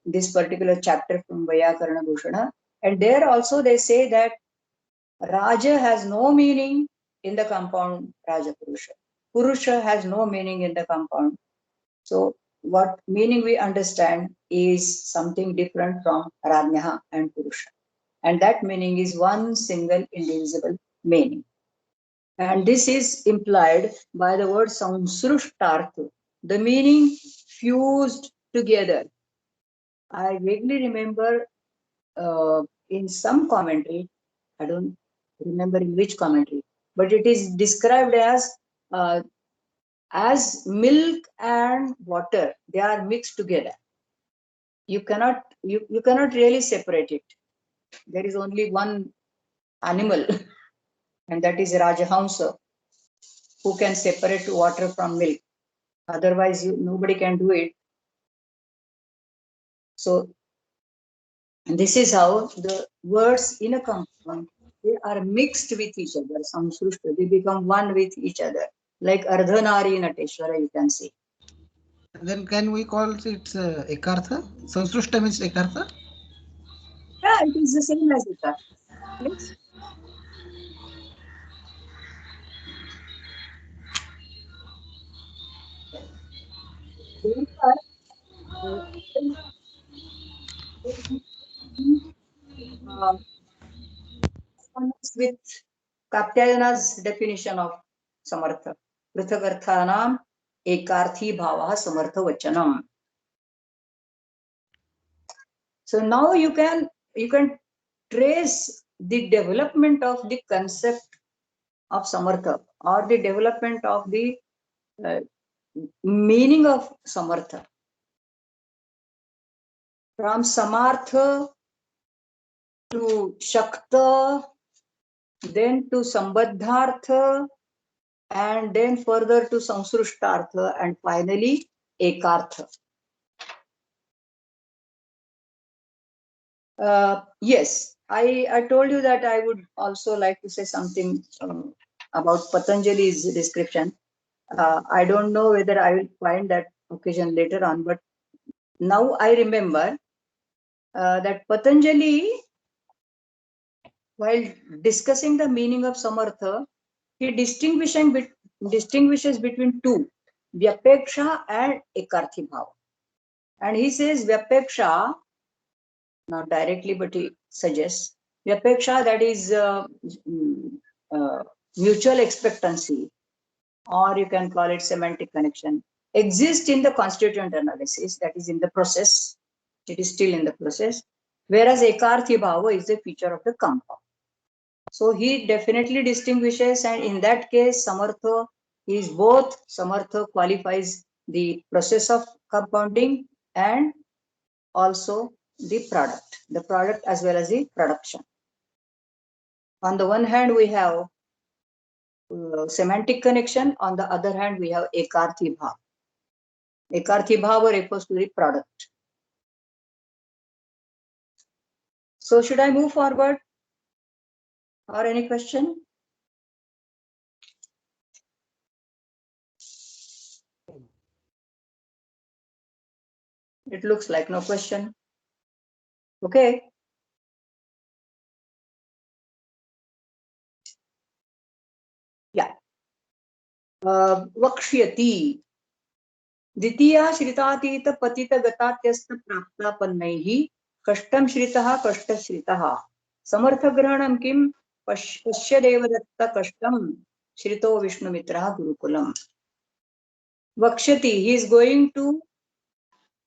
this particular chapter from Vyakarana Bhushana. And there also they say that Raja has no meaning in the compound Raja Purusha. Purusha has no meaning in the compound. So what meaning we understand is something different from Rajnaha and Purusha. And that meaning is one single indivisible meaning. And this is implied by the word samsrushtartha, the meaning fused together. I vaguely remember in some commentary, I don't remember in which commentary, but it is described as milk and water, they are mixed together. You cannot really separate it. There is only one animal, and that is Rajahamsa, who can separate water from milk. Otherwise, nobody can do it. So this is how the words in a compound, they are mixed with each other. Samsrushta, they become one with each other. Like Ardhanari Nateshwara, you can see. Then can we call it Ekartha? Samsrushta means Ekartha? Yeah, it is the same as Ekartha. Yes. With Katyayana's definition of Samartha. Prithagarthanam ekarthi bhavaha samartha vachanam. So now you can trace the development of the concept of Samartha or the development of the meaning of Samartha. From Samartha to Shakta, then to Sambadhartha, and then further to Samsrushtartha, and finally Ekartha. Yes, I told you that I would also like to say something about Patanjali's description. I don't know whether I will find that occasion later on, but now I remember that Patanjali, while discussing the meaning of Samartha, he distinguishes between two, Vyapeksha and Ekarthi Bhava. And he says Vyapeksha, not directly, but he suggests Vyapeksha, that is mutual expectancy, or you can call it semantic connection, exists in the constituent analysis, that is in the process. It is still in the process. Whereas Ekarthi Bhava is a feature of the compound. So he definitely distinguishes, and in that case, Samartha is both. Samartha qualifies the process of compounding and also the product as well as the production. On the one hand, we have semantic connection. On the other hand, we have Ekarthi Bhava. Ekarthi Bhava refers to the product. So should I move forward? Or any question? It looks like no question. Okay. Yeah. Vakshyati. Ditya shritatita patita gatatyasta praptapannaihi kashtam shritaha kashtashritaha samarthagranam kim pashyadevadatta kashtam shrito Vishnumitraha Gurukulam. Vakshati, he is going to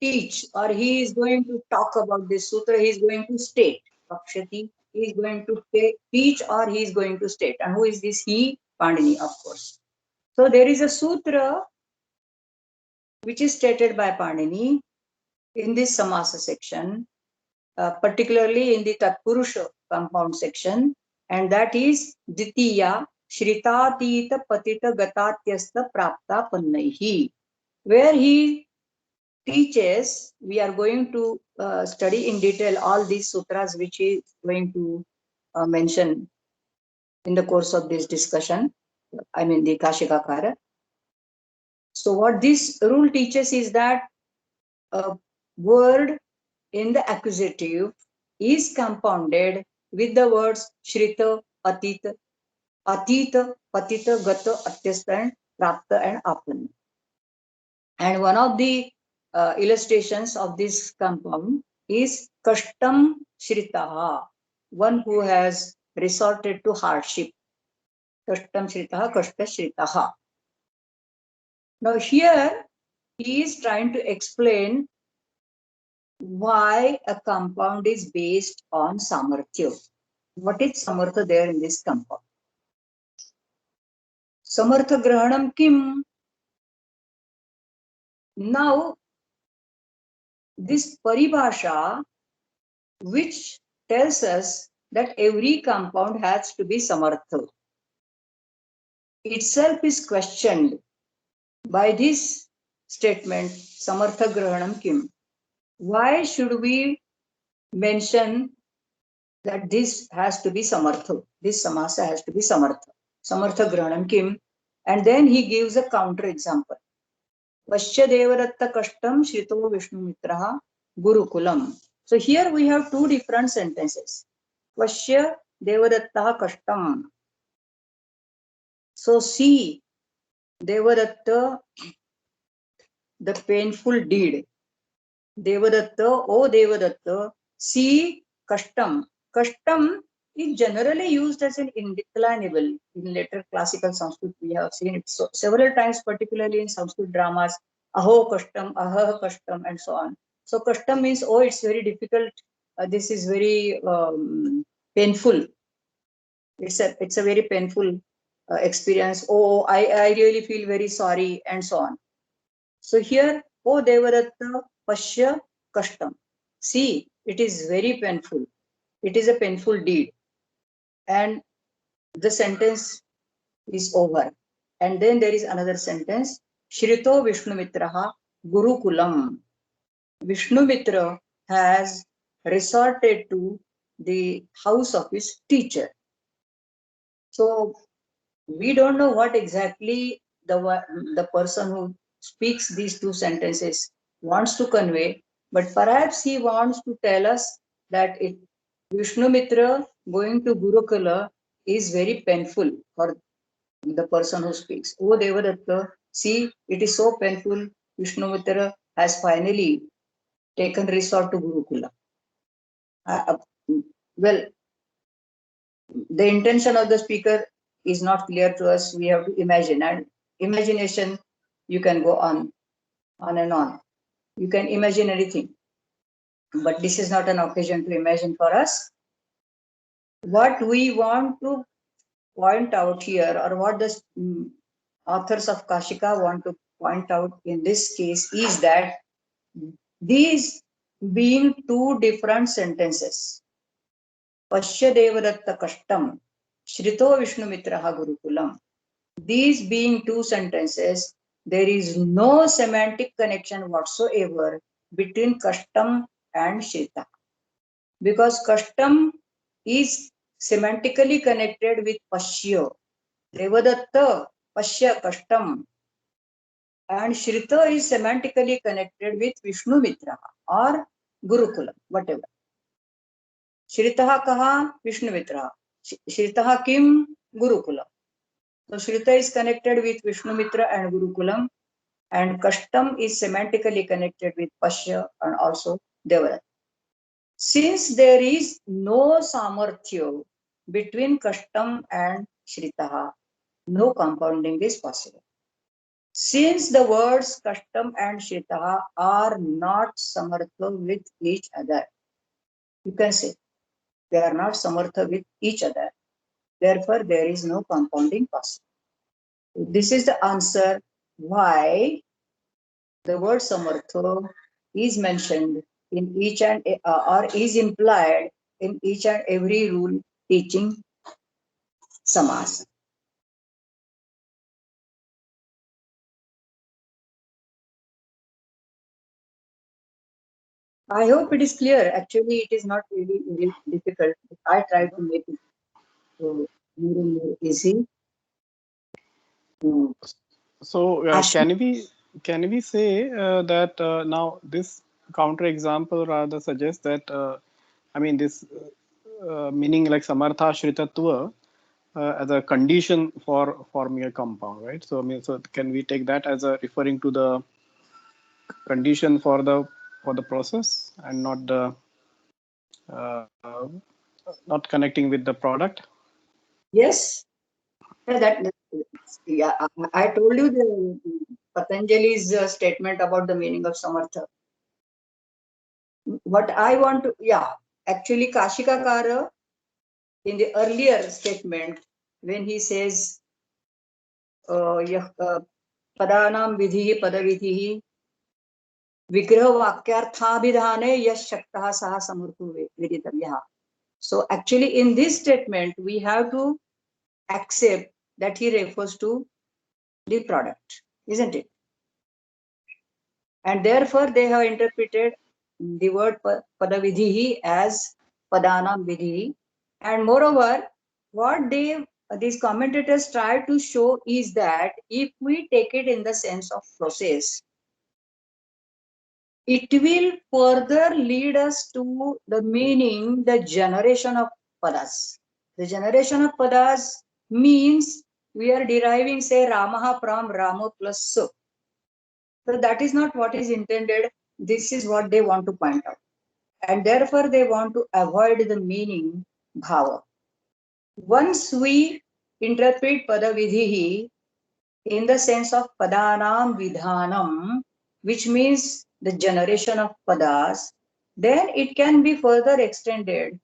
teach, or he is going to talk about this sutra, he is going to state. Vakshati, he is going to teach, or he is going to state. And who is this he? Pandini, of course. So there is a sutra which is stated by Pandini in this Samasa section, particularly in the Tatpurusha compound section, and that is Ditiya Shritatita Patita Gatatyasta Prapta Pannaihi, where he teaches, we are going to study in detail all these sutras which he is going to mention in the course of this discussion, I mean the Kashikakara. So what this rule teaches is that a word in the accusative is compounded with the words Shrita, Atita, Atita, Patita, Gata, Atyasta, and Prapta and Apan. And one of the illustrations of this compound is Kashtam Shritaha, one who has resorted to hardship. Kashtam Shritaha, Kashta Shritaha. Now here he is trying to explain why a compound is based on Samarthya. What is Samartha there in this compound? Samartha Grahanam Kim. Now, this paribhasha, which tells us that every compound has to be Samartha, itself is questioned by this statement, Samartha Grahanam Kim. Why should we mention that this has to be Samartha? This samasa has to be Samartha. Samartha Grahanam Kim. And then he gives a counter example. Vasya Devadatta Kashtam Shrito Vishnu Mitraha Gurukulam. So here we have two different sentences. Vasya Devadatta Kashtam. So see Devadatta, the painful deed. Devadatta, O Devadatta, see Kashtam. Kashtam is generally used as an indeclinable. In later classical Sanskrit, we have seen it so several times, particularly in Sanskrit dramas. Aho Kashtam, Aha Kashtam, and so on. So Kashtam means, oh, it's very difficult. This is very painful. It's a very painful experience. Oh, I really feel very sorry, and so on. So here, O Devadatta Pashya Kashtam. See, it is very painful. It is a painful deed. And the sentence is over. And then there is another sentence. Shrito Vishnu Mitraha Gurukulam. Vishnu Mitra has resorted to the house of his teacher. So we don't know what exactly the person who speaks these two sentences wants to convey, but perhaps he wants to tell us that Vishnu Mitra going to Gurukula is very painful for the person who speaks. Oh Devadatta, see, it is so painful. Vishnu Mitra has finally taken resort to Gurukula. Well, the intention of the speaker is not clear to us. We have to imagine, and imagination, you can go on and on. You can imagine anything, but this is not an occasion to imagine for us. What we want to point out here, or what the authors of Kashika want to point out in this case, is that these being two different sentences, Pashya Devadatta Kashtam, Shrito Vishnu Mitraha Gurukulam, these being two sentences, there is no semantic connection whatsoever between Kashtam and Shrita. Because Kashtam is semantically connected with Pashya. Devadatta, Pashya, Kashtam. And Shrita is semantically connected with Vishnu Mitra or Gurukulam, whatever. Shritaha kaha? Vishnu Mitra. Shritaha kim? Gurukulam. So Shrita is connected with Vishnu Mitra and Gurukulam, and Kashtam is semantically connected with Pashya and also Devadatta. Since there is no samarthya between Kashtam and Shritaha, no compounding is possible. Since the words Kashtam and Shritaha are not samartha with each other, you can say they are not samartha with each other. Therefore, there is no compounding possible. This is the answer why the word samartha is mentioned in each and or is implied in each and every rule teaching samas. I hope it is clear. Actually, it is not really very difficult. I try to make it more and more easy. So Ashmi- can we say that now this counter example rather suggests that I mean this meaning like samartha shritatva as a condition for forming a compound, right? So I mean, so can we take that as a referring to the condition for the process and not the uh, not connecting with the product? Yes. Yeah, I told you the Patanjali's statement about the meaning of samartha. What I want to, yeah, actually Kashikakara in the earlier statement when he says padanam vidhi padavidhi vigraha vakyarthabhidhane yash shaktah saha samurtu viditavyaha. So actually in this statement we have to accept that he refers to the product, isn't it? And therefore they have interpreted the word padavidhi as padanam vidhi. And moreover, what these commentators try to show is that if we take it in the sense of process, it will further lead us to the meaning, the generation of padas. The generation of padas means we are deriving, say, Ramaha from Ramo plus so. So that is not what is intended. This is what they want to point out. And therefore, they want to avoid the meaning bhava. Once we interpret padavidhi in the sense of padanam vidhanam, which means the generation of padas, then it can be further extended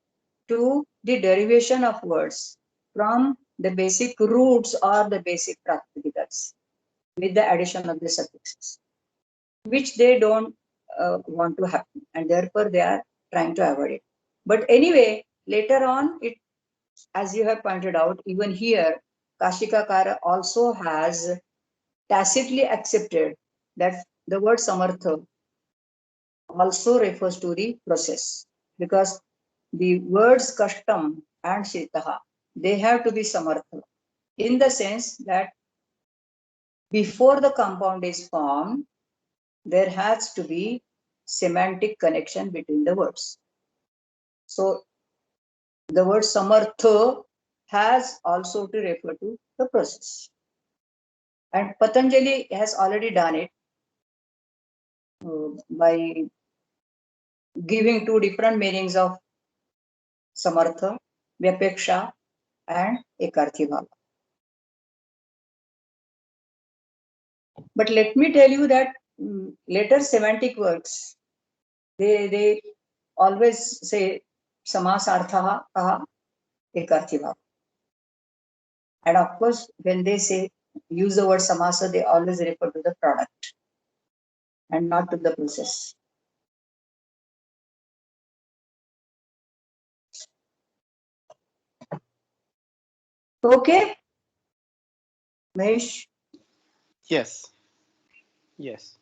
to the derivation of words from the basic roots or the basic pratipadicas with the addition of the suffixes, which they don't want to happen, and therefore they are trying to avoid it. But anyway, later on, it, as you have pointed out, even here, Kashikakara also has tacitly accepted that the word samartha also refers to the process, because the words kashtam and shitaha, they have to be samartha in the sense that before the compound is formed, there has to be semantic connection between the words. So the word samartha has also to refer to the process. And Patanjali has already done it by giving two different meanings of samartha, vyapeksha and ekarthi bhava. But let me tell you that later semantic works, they always say samasarthaha kaha ekarthi bhava. And of course, when they say use the word samasa, they always refer to the product and not to the process. Okay, Mahesh? Yes. Yes.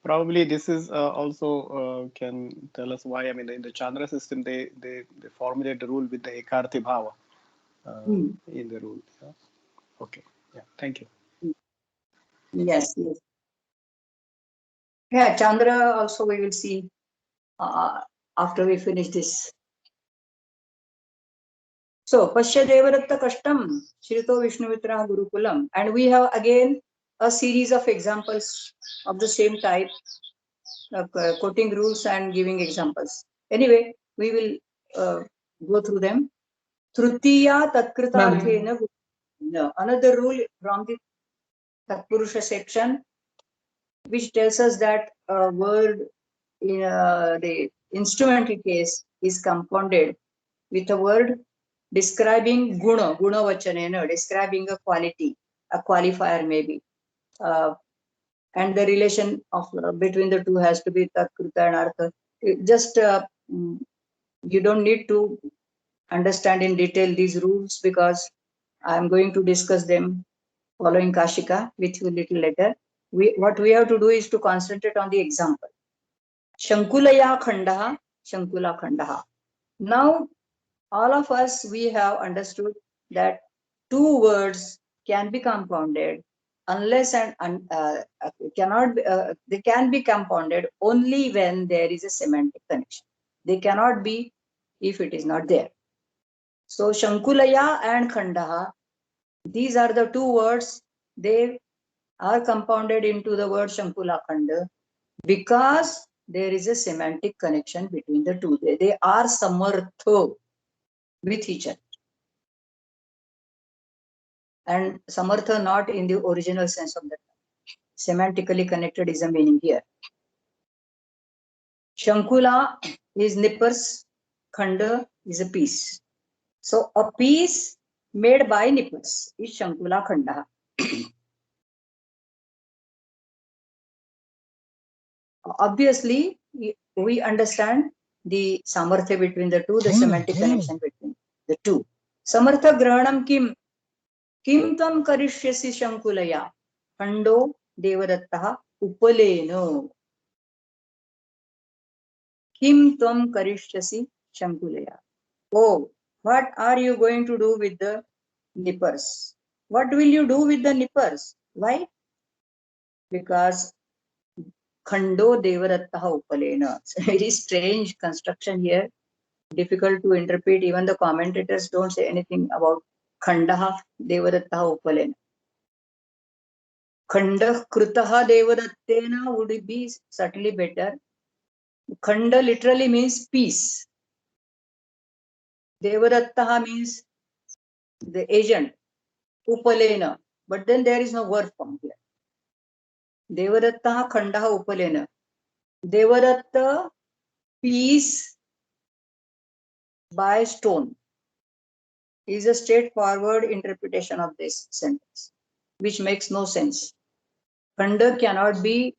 Probably this is also can tell us why. I mean, in the Chandra system, they formulate the rule with the ekarthi bhava in the rule. Yeah. Okay. Yeah. Thank you. Yes, yes. Yeah, Chandra also we will see after we finish this. So, Pasya Devadatta Kashtam, Shrito Vishnuvitra Gurukulam. And we have again a series of examples of the same type, quoting rules and giving examples. Anyway, we will go through them. Trutiya Tatkritarthena. Another rule from the Tatpurusha section, which tells us that a word in the instrumental case is compounded with a word describing guna vachanena, describing a quality, a qualifier maybe. And the relation of between the two has to be tatkruta and artha. Just you don't need to understand in detail these rules, because I'm going to discuss them following Kashika with you a little later. What we have to do is to concentrate on the example. Shankulaya Khandaha, Shankula Khandaha. Now, all of us, we have understood that two words can be compounded unless cannot be, they can be compounded only when there is a semantic connection. They cannot be if it is not there. So Shankulaya and Khandaha, these are the two words. They are compounded into the word Shankula Khanda because there is a semantic connection between the two. They are samartha with each other. And samartha not in the original sense of the term. Semantically connected is the meaning here. Shankula is nippers, Khanda is a piece. So a piece made by nippers is Shankula Khanda. Obviously, we understand the samartha between the two, the semantic connection between the two. Samartha grahanam kim? Kim tam karishyasi Shankulaya? Khando devadattaha upaleno. Kim tam karishyasi Shankulaya? Oh, what are you going to do with the nippers? What will you do with the nippers? Why? Because Khando devadattaha upalena. It's a very strange construction here. Difficult to interpret. Even the commentators don't say anything about Khandaha devadattaha upalena. Khanda krutaha devadattena would be certainly better. Khanda literally means peace. Devadattaha means the agent. Upalena. But then there is no verb form here. Devadattaha Khandaha upalena. Devadatta peace by stone is a straightforward interpretation of this sentence, which makes no sense. Khanda cannot be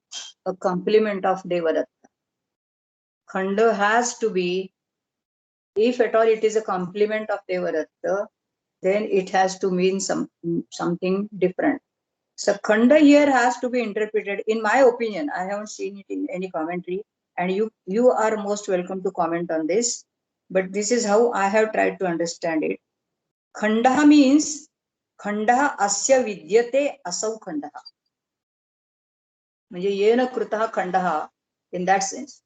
a complement of Devadatta. Khanda has to be, if at all it is a complement of Devadatta, then it has to mean something different. So Khanda here has to be interpreted, in my opinion. I haven't seen it in any commentary, and you are most welcome to comment on this. But this is how I have tried to understand it. Khandaha means Khandaha asya vidyate asau Khandaha. म्हणजे येन कृतः खंडः in that sense.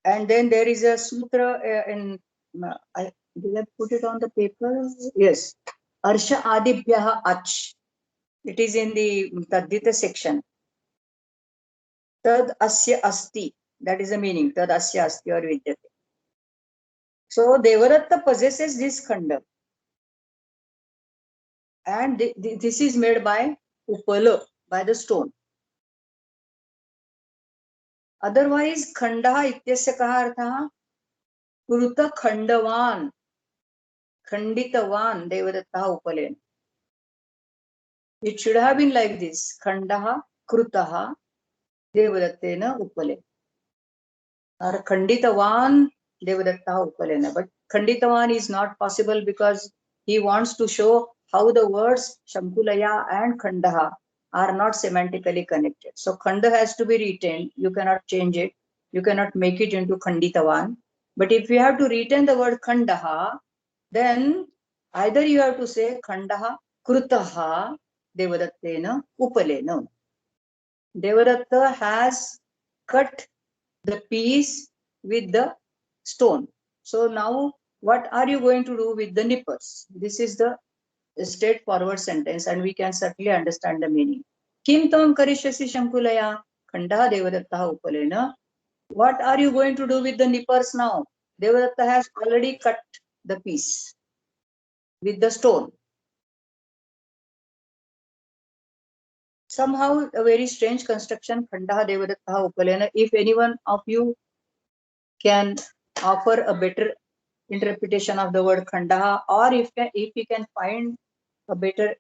And then there is a sutra in, did I put it on the paper? Yes. Arsha adibhyah ach. It is in the Taddita section. Tad asya asti. That is the meaning. Tad asya asti or vidyate. So Devadatta possesses this khanda. And this is made by upala, by the stone. Otherwise, Khandaha ityasya kaha arthaha? Kruta Khandavan. Khanditavan Devadattaha upalena. It should have been like this. Khandaha Krutaha Devadattena upalena. Or Khanditavan Devadattaha upalena. But Khanditavan is not possible because he wants to show how the words Shankulaya and Khandaha are not semantically connected. So Khanda has to be retained. You cannot change it. You cannot make it into Khanditavan. But if you have to retain the word Khandaha, then either you have to say Khandaha Krutaha Devadattena upalena. Devadatta has cut the piece with the stone. So now what are you going to do with the nippers? This is the straightforward sentence, and we can certainly understand the meaning. Kim tam karishyasi Shankulaya Khandaha Devadattaha upalena. What are you going to do with the nippers now? Devadatta has already cut the piece with the stone. Somehow a very strange construction, Khandaha Devadattaha upalena. If anyone of you can offer a better interpretation of the word Khandaha, or if you can find a better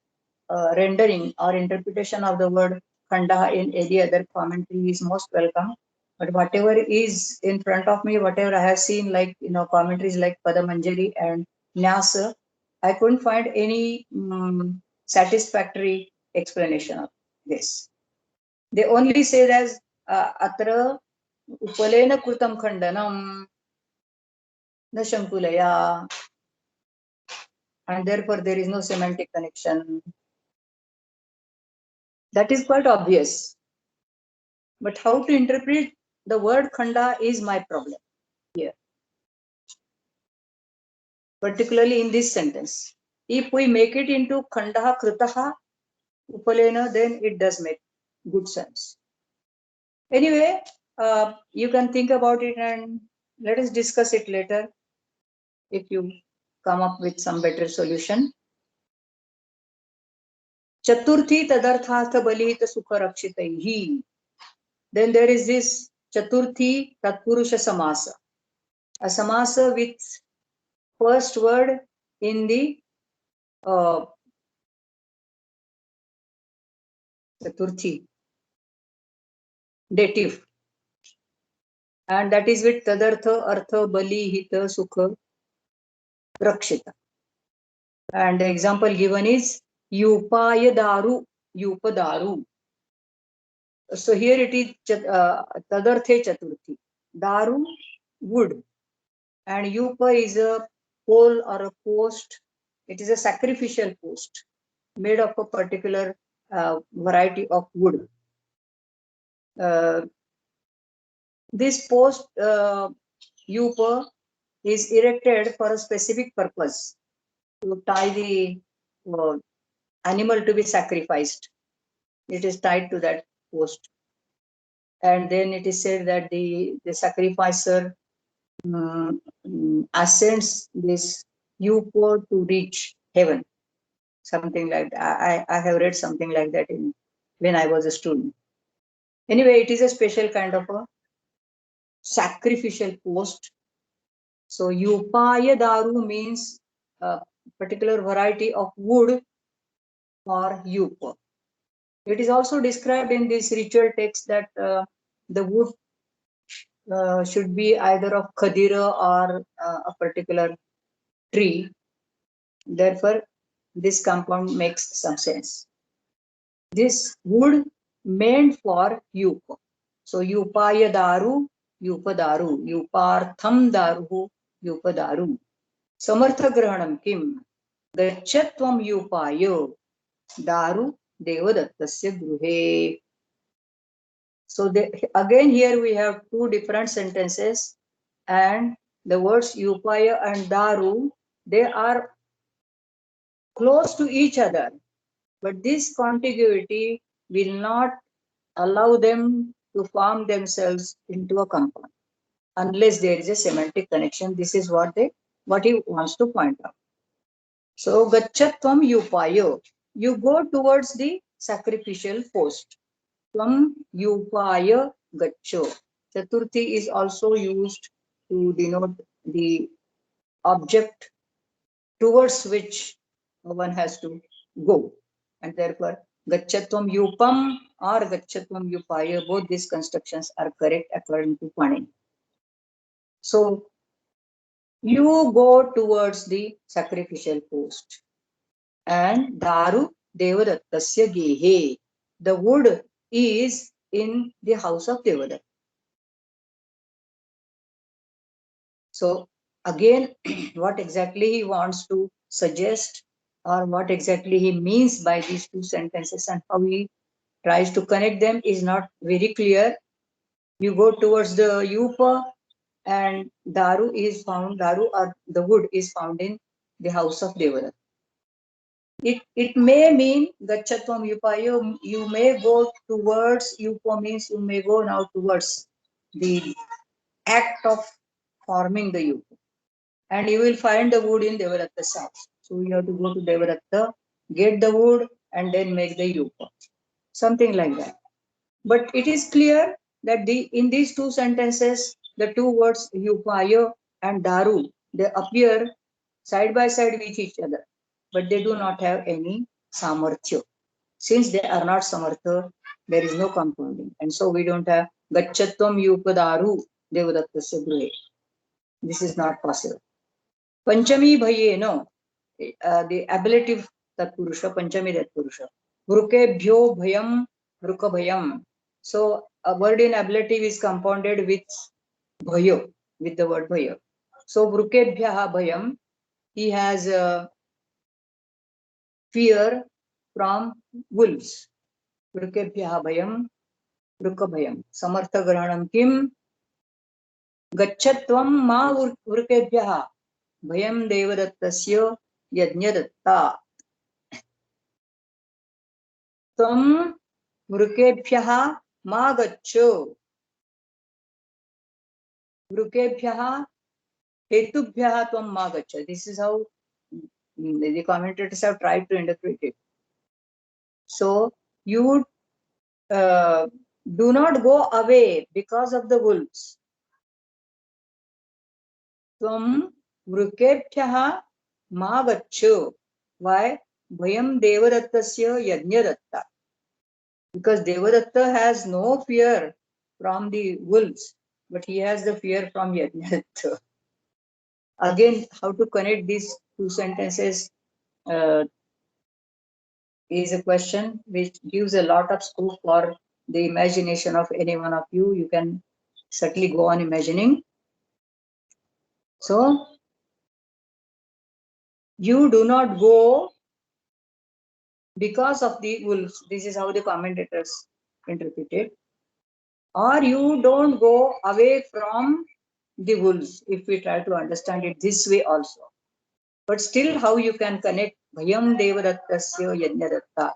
rendering or interpretation of the word Khandaha in any other commentary, is most welcome. But whatever is in front of me, whatever I have seen, like commentaries like Padamanjari and Nyasa, I couldn't find any satisfactory explanation of this. They only say as atra upalena krutam khandanam na shankulaya, and therefore there is no semantic connection. That is quite obvious. But how to interpret the word khanda is my problem here, particularly in this sentence. If we make it into khanda kritaha upalena, then it does make good sense. Anyway, you can think about it and let us discuss it later if you come up with some better solution. Chaturthi tadarthartha balita sukharakshitaihi. Then there is this Chaturthi Tatpurusha Samasa, a samasa with first word in the Chaturthi dative, and that is with Tadartha, Artha, Bali, Hita, Sukha, Rakshita. And the example given is Yupaya Daru, Yupadaru. So here it is Tadarthe Chaturthi. Daru, wood, and Yupa is a pole or a post. It is a sacrificial post made of a particular variety of wood. This post, Yupa, is erected for a specific purpose, to tie the animal to be sacrificed. It is tied to that post. And then it is said that the sacrificer ascends this Yupa to reach heaven. Something like that. I have read something like that when I was a student. Anyway, it is a special kind of a sacrificial post. So Yupaya Daru means a particular variety of wood or Yupa. It is also described in this ritual text that the wood should be either of Khadira or a particular tree. Therefore, this compound makes some sense. This wood meant for Yupa. So Yupaya Daru, Yupa Daru, Yupartham Daru, Yupa Daru. Samartha Grahanam Kim, Gachatvam Yupayo, Daru Devadattasya Gruhe. So again here we have two different sentences, and the words Yupaya and Daru, they are close to each other, but this contiguity will not allow them to form themselves into a compound unless there is a semantic connection. This is what he wants to point out. So Gachatvam Yupayo, you go towards the sacrificial post. Tvam Yupaya Gacho. Chaturthi is also used to denote the object towards which one has to go, and therefore Gachatvam Yupam or Gachatvam Yupaya, both these constructions are correct according to Panini. So you go towards the sacrificial post, and Daru Devadattasya Gehe, the wood is in the house of Devadatta. So again, what exactly he wants to suggest, or what exactly he means by these two sentences and how he tries to connect them is not very clear. You go towards the Yupa, and Daru or the wood is found in the house of Devadatta. It may mean Gachatvam Yupayo, you may go towards, Yupa means you may go now towards the act of forming the Yupa, and you will find the wood in Devadatta's house. So you have to go to Devadatta, get the wood, and then make the Yupa. Something like that. But it is clear that in these two sentences, the two words Yupaya and Daru, they appear side by side with each other, but they do not have any samarthya. Since they are not samartha, there is no compounding. And so we don't have Gachatvam Yupadaru Devadattasya Gruhe. This is not possible. Panchami Bhayeno, the ablative Tatpurusha, Panchami Tatpurusha. Vrukebhyo Bhayam, Vrukabhayam. So a word in ablative is compounded with bhayo, with the word bhayo. So vrukebhyaha bhayam, he has fear from wolves. vrukebhyaha bhayam, vrukabhayam. Samartha grahanam kim? गच्छत्वं मा वृकेभ्यः भयं देवदत्तस्य यज्ञदत्ता त्वं वृकेभ्यः मा गच्छ वृकेभ्यः हेतुभ्यः त्वं मा गच्छ. This is how the commentators have tried to interpret it. So you do not go away because of the wolves. त्वं वृकेभ्यः मा गच्छ. Why? Bhayam Devadattasya Yajnadatta. Because Devadatta has no fear from the wolves, but he has the fear from Yajnadatta. Again, how to connect these two sentences is a question which gives a lot of scope for the imagination of any one of you. You can certainly go on imagining. So, you do not go because of the wolves. This is how the commentators interpret it. Or you don't go away from the wolves, if we try to understand it this way also. But still, how you can connect Bhayam Devadattasya Yajnadatta.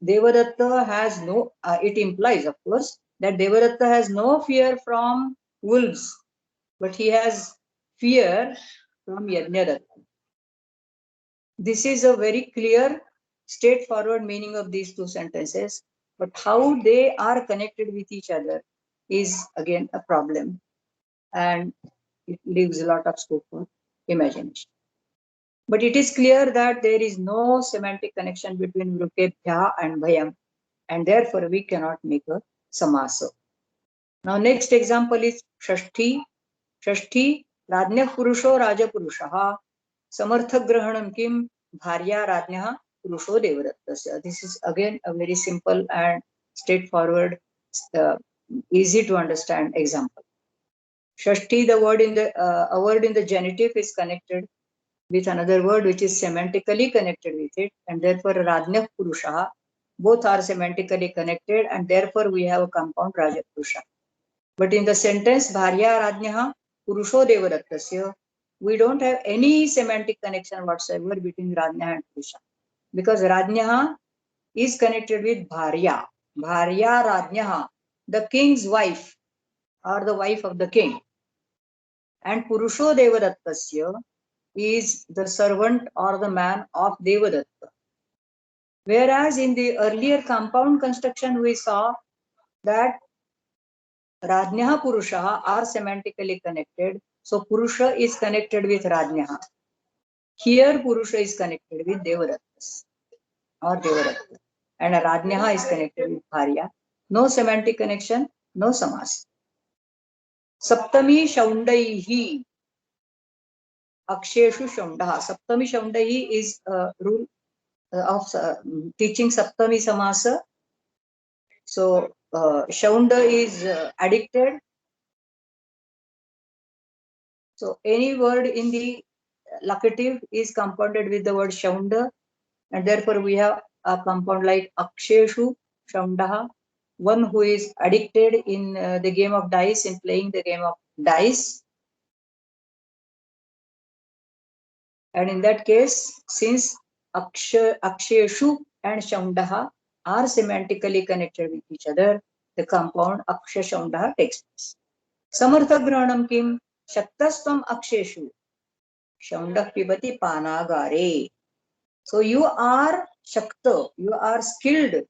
Devadatta has no, it implies, of course, that Devadatta has no fear from wolves, but he has fear from Yajnadatta. This is a very clear, straightforward meaning of these two sentences, but how they are connected with each other is again a problem, and it leaves a lot of scope for imagination. But it is clear that there is no semantic connection between vrukebhya and bhayam, and therefore we cannot make a samasa. Now next example is shashti. Shashti, Rajnya Purusho Raja Purushaha, Samartha Grahanam Kim, Bharya Rajnya Purusho Devadattasya. This is again a very simple and straightforward, easy to understand example. Shashti, the word in the a word in the genitive is connected with another word which is semantically connected with it, and therefore Rajnya Purushaha, both are semantically connected, and therefore we have a compound Raja Purusha. But in the sentence Bharya Rajnya Purusho Devadattasya, we don't have any semantic connection whatsoever between Rajnya and Purusha, because Rajnya is connected with Bharya. Bharya Rajnya, the king's wife or the wife of the king. And Purusho Devadattasya is the servant or the man of Devadatta. Whereas in the earlier compound construction we saw that Rajnya Purusha are semantically connected. So Purusha is connected with Rajnya. Here Purusha is connected with Devadattas or Devadatta. And Rajnya is connected with Bharya. No semantic connection, no samas. Saptami Shaundaihi. Aksheshu Shaundaha. Saptami Shaundaihi is a rule of teaching Saptami Samasa. So Shaunda is addicted. So any word in the locative is compounded with the word Shaunda, and therefore we have a compound like Aksheshu Shaundaha, one who is addicted in the game of dice, in playing the game of dice. And in that case, since Aksheshu and Shaundaha are semantically connected with each other, the compound Aksha Shaundaha takes place. Samartha Grahanam Kim Shaktastam Aksheshu Shaundah Pibati Panagare. So you are Shakta, you are skilled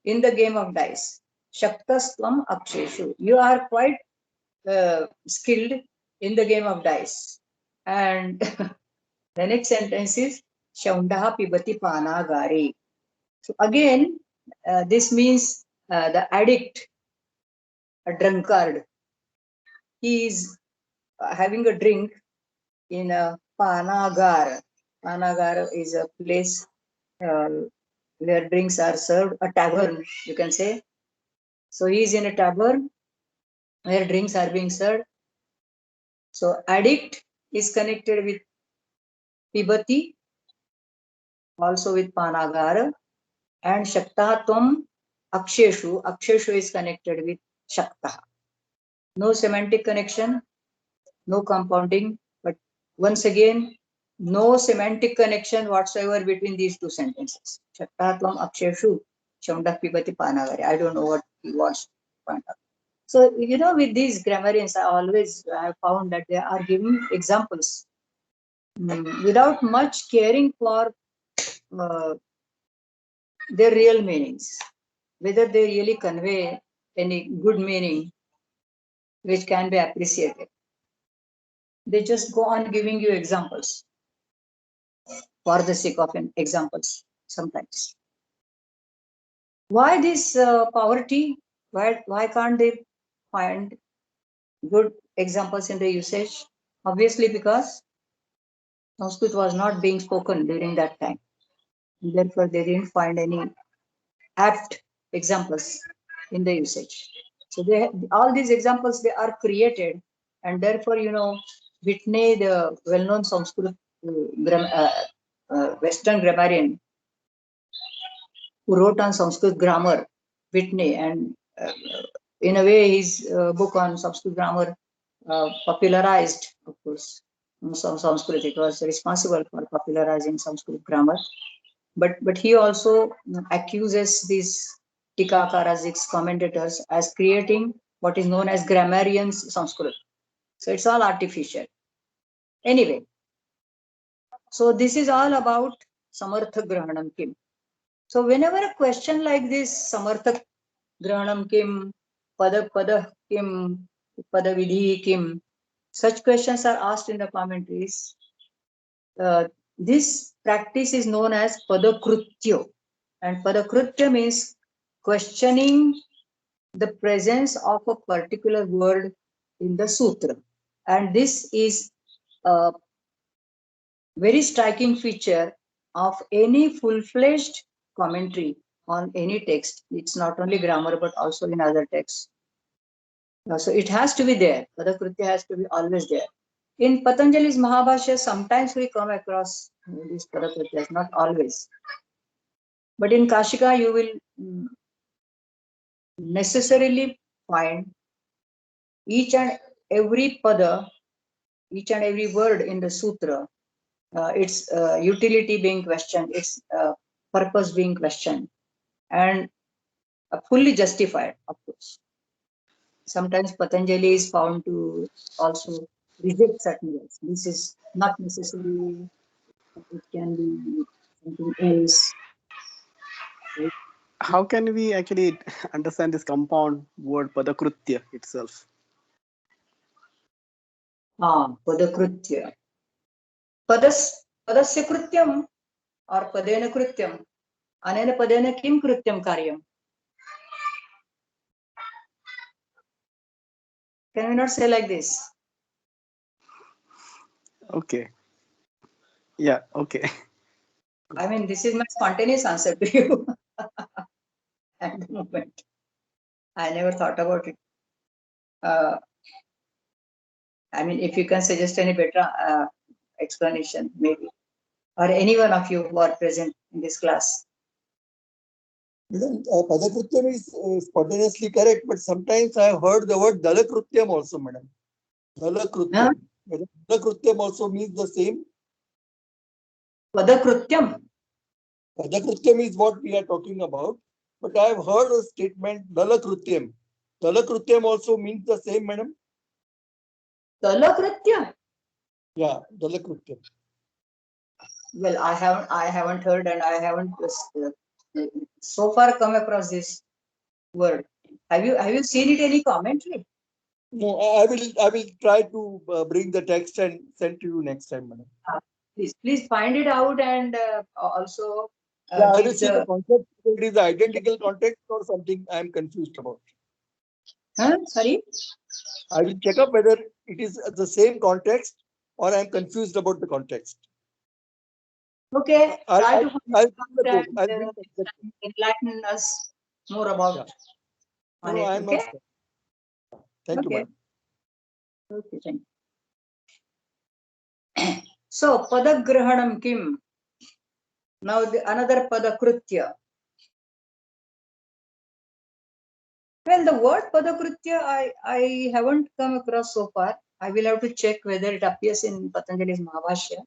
in the game of dice. Shaktastam Aksheshu. You are quite skilled in the game of dice. And the next sentence is Shaundaha Pibati Panagare. So again, this means the addict, a drunkard. He is having a drink in a panagar. Panagar is a place where drinks are served, a tavern, you can say. So he is in a tavern where drinks are being served. So addict is connected with pibati, also with panagara, and shakta tvam aksheshu. Aksheshu is connected with shakta. No semantic connection, no compounding, but once again, no semantic connection whatsoever between these two sentences. Shakta tvam aksheshu, shamdak pibati panagara. I don't know what he wants to point out. So, you know, with these grammarians, I have found that they are giving examples without much caring for their real meanings, whether they really convey any good meaning which can be appreciated. They just go on giving you examples for the sake of examples sometimes. Why this poverty? Why can't they find good examples in the usage? Obviously, because Sanskrit was not being spoken during that time. Therefore, they didn't find any apt examples in the usage. So all these examples, they are created, and therefore, you know, Whitney, the well-known Sanskrit Western grammarian who wrote on Sanskrit grammar, Whitney, and in a way his book on Sanskrit grammar popularized, of course, some Sanskrit. It was responsible for popularizing Sanskrit grammar. But he also accuses these Tikakaras, these commentators, as creating what is known as grammarians Sanskrit. So it's all artificial. Anyway, so this is all about Samarthak Grahanam Kim. So whenever a question like this, Samarthak Grahanam Kim, Pada Kim, Pada Vidhi Kim, such questions are asked in the commentaries. This practice is known as Padakrutyo. And Padakrutya means questioning the presence of a particular word in the sutra. And this is a very striking feature of any full-fledged commentary on any text. It's not only grammar, but also in other texts. So it has to be there. Padakrutya has to be always there. In Patanjali's Mahabhashya, sometimes we come across these Padakrutyas, not always. But in Kashika, you will necessarily find each and every pada, each and every word in the sutra, its utility being questioned, its purpose being questioned, and fully justified, of course. Sometimes Patanjali is found to also reject certain words. This is not necessary, it can be something else. How can we actually understand this compound word Padakrutya itself? Padakrutya. Padasya Krutyam or Padena Krutyam. Anena Padena Kim Krutyam Karyam. Can we not say like this? Okay. Yeah, okay. I mean, this is my spontaneous answer to you at the moment. I never thought about it. I mean, if you can suggest any better explanation, maybe, or any one of you who are present in this class. Padakrutyam is spontaneously correct, but sometimes I have heard the word Dalakrutyam also, madam. Dalakrutyam. Whether Dalakrutyam also means the same? Padakrutyam. Padakrutyam is what we are talking about, but I have heard a statement Dalakrutyam. Dalakrutyam also means the same, madam? Dalakrutyam? Yeah, Dalakrutyam. Well, I haven't heard, and I haven't so far come across this word. Have you seen it any commentary? No, I will try to bring the text and send to you next time, madam. Please find it out, and also I will see the concept. It is the identical context or something I am confused about. Sorry? I will check up whether it is the same context or I am confused about the context. Okay, try to I'll enlighten us more about it. No, I am okay? not. Thank you, Okay. madam. Okay, thank you. So, padagrahanam kim? Now, another padakritya. Well, the word padakritya, I haven't come across so far. I will have to check whether it appears in Patanjali's Mahabhashya.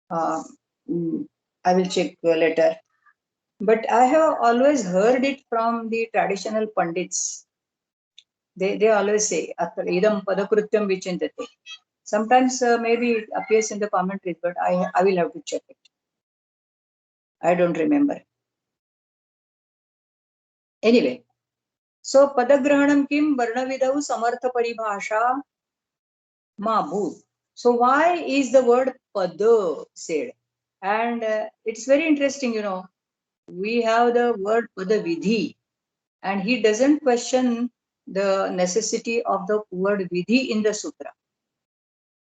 I will check later. But I have always heard it from the traditional pandits. They always say, idam padakrutyam vichindate. Sometimes maybe it appears in the commentaries, but I will have to check it. I don't remember. Anyway, so padagrahanam kim varnavidau samartha paribhasha ma bhut. So why is the word pada said? And it's very interesting, you know. We have the word pada vidhi, and he doesn't question the necessity of the word vidhi in the sutra,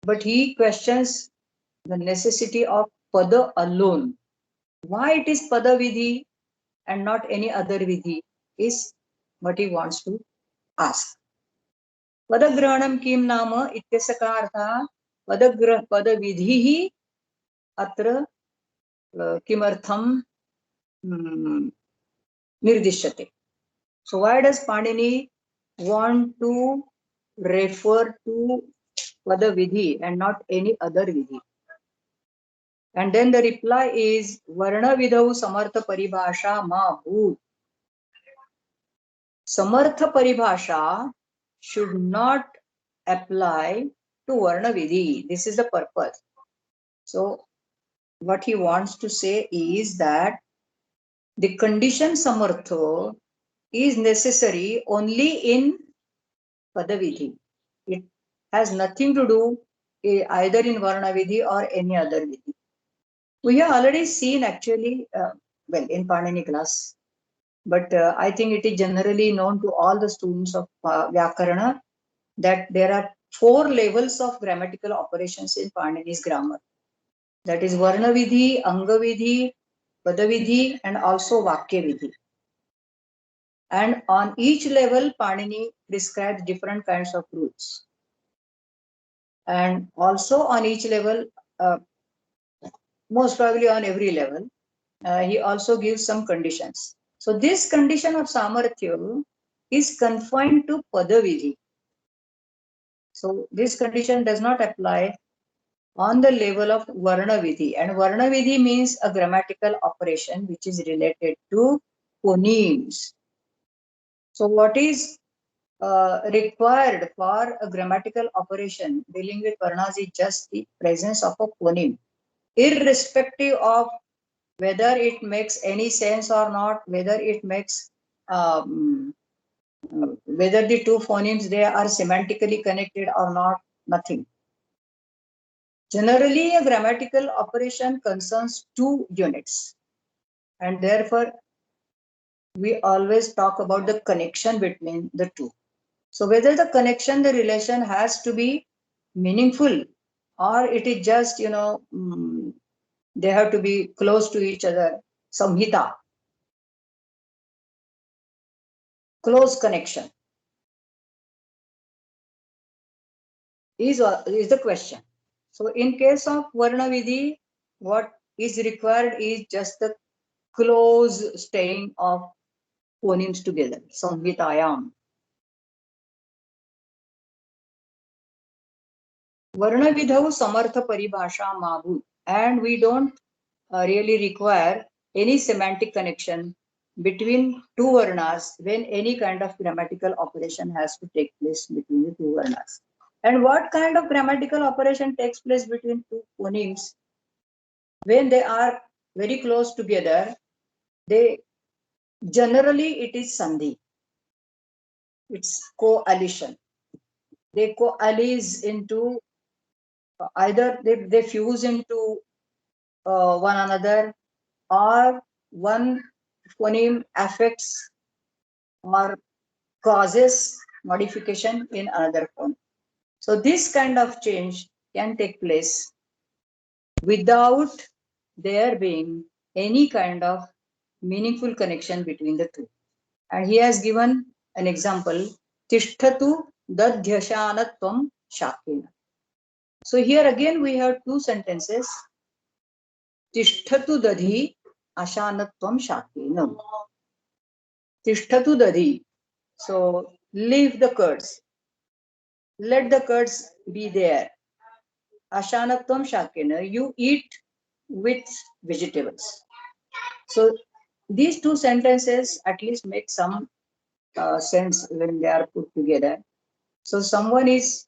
but he questions the necessity of pada alone. Why it is pada vidhi and not any other vidhi is what he wants to ask. Padagrahanam kim nama ityasya ka artha padavidhihi atra kimartham nirdishyate. So why does Panini want to refer to padavidhi and not any other vidhi? And then the reply is varna vidhau samartha paribhasha ma bhut. Samartha paribhasha should not apply to varna vidhi. This is the purpose. So what he wants to say is that the condition samartha is necessary only in padavidhi. It has nothing to do either in varna vidhi or any other vidhi. We have already seen actually, well, in Panini class, but I think it is generally known to all the students of Vyakarana that there are 4 levels of grammatical operations in Panini's grammar. That is Varna Vidhi, Anga Vidhi, Pada Vidhi, and also Vakya Vidhi. And on each level, Panini prescribes different kinds of rules. And also on each level, most probably on every level, he also gives some conditions. So this condition of Samarthya is confined to Padavidhi. So this condition does not apply on the level of Varna Vidhi. And Varna Vidhi means a grammatical operation which is related to phonemes. So what is required for a grammatical operation dealing with Varnas is just the presence of a phoneme, irrespective of whether it makes any sense or not, whether it makes whether the 2 phonemes they are semantically connected or not, nothing. Generally, a grammatical operation concerns 2 units, and therefore we always talk about the connection between the 2. So whether the connection, the relation has to be meaningful, or it is just, you know, they have to be close to each other, samhita, close connection is the question. So in case of Varna Vidhi, what is required is just the close staying of phonemes together, samhitayam. Varna Vidhau samartha paribhasha ma bhut. And we don't really require any semantic connection between 2 varnas when any kind of grammatical operation has to take place between the 2 varnas. And what kind of grammatical operation takes place between 2 phonemes? When they are very close together, they generally it is sandhi. It's coalition. They coalesce into either they fuse into one another, or one phoneme affects or causes modification in another phone. So this kind of change can take place without there being any kind of meaningful connection between the 2. And he has given an example, Tishtatu Dadhyashanatvam Shakena. So here again we have two sentences. Tishtatu Dadhi Ashanatvam Shakena. Tishtatu Dadhi. So leave the curds. Let the curds be there. Ashanatvam Shakena. You eat with vegetables. So these two sentences at least make some sense when they are put together. So someone is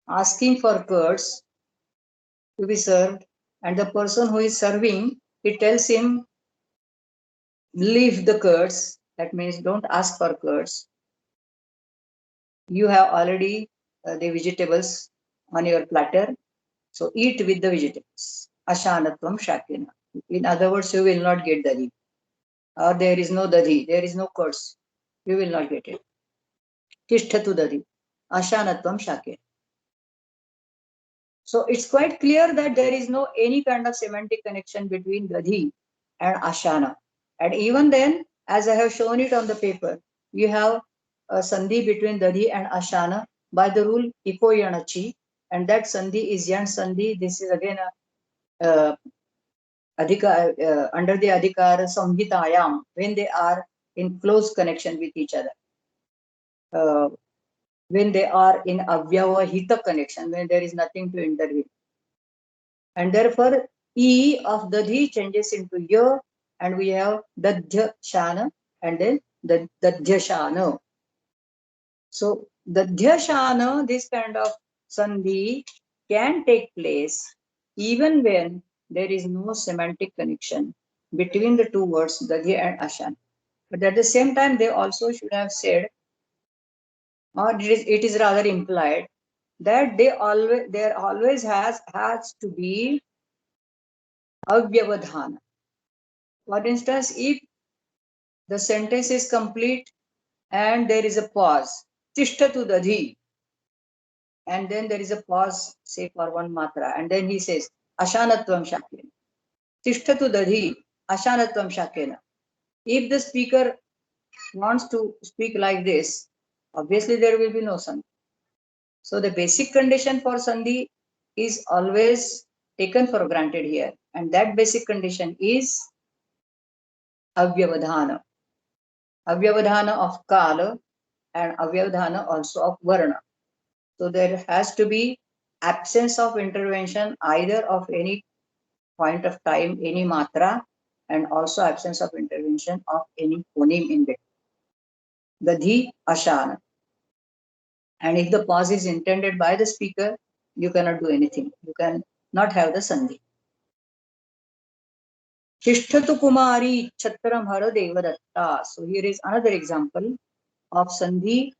asking for curds to be served, and the person who is serving, he tells him, leave the curds. That means don't ask for curds. You have already the vegetables on your platter, so eat with the vegetables. Ashanatvam Shakena. In other words, you will not get dadhi. Or there is no dadhi, there is no curds. You will not get it. Tishtatu dadhi. Ashanatvam Shakena. So it's quite clear that there is no any kind of semantic connection between dadhi and ashana. And even then, as I have shown it on the paper, you have a sandhi between dadhi and ashana by the rule iko yanachi, and that sandhi is yan sandhi. This is again under the adhikara samhitayam, when they are in close connection with each other. When they are in avyavahita connection, when there is nothing to intervene. And therefore, E of dadhi changes into ya, and we have dadhya shana and then dadhya shana. So dadhya shana, this kind of sandhi can take place even when there is no semantic connection between the two words dadhya and ashana. But at the same time, they also should have said, or it is rather implied, that there always has to be avyavadhana. For instance, if the sentence is complete and there is a pause, tishtatu dadhi, and then there is a pause, say for one matra, and then he says, ashanatvam shakena. Tishtatu dadhi, ashanatvam shakena. If the speaker wants to speak like this, obviously there will be no sandhi. So the basic condition for sandhi is always taken for granted here, and that basic condition is avyavadhana. Avyavadhana of kala and avyavadhana also of varna. So there has to be absence of intervention either of any point of time, any matra, and also absence of intervention of any phoneme in between. Dadhi, ashana. And if the pause is intended by the speaker, you cannot do anything. You can not have the sandhi. Tishtatu kumari chatram hara devadatta. So here is another example of sandhi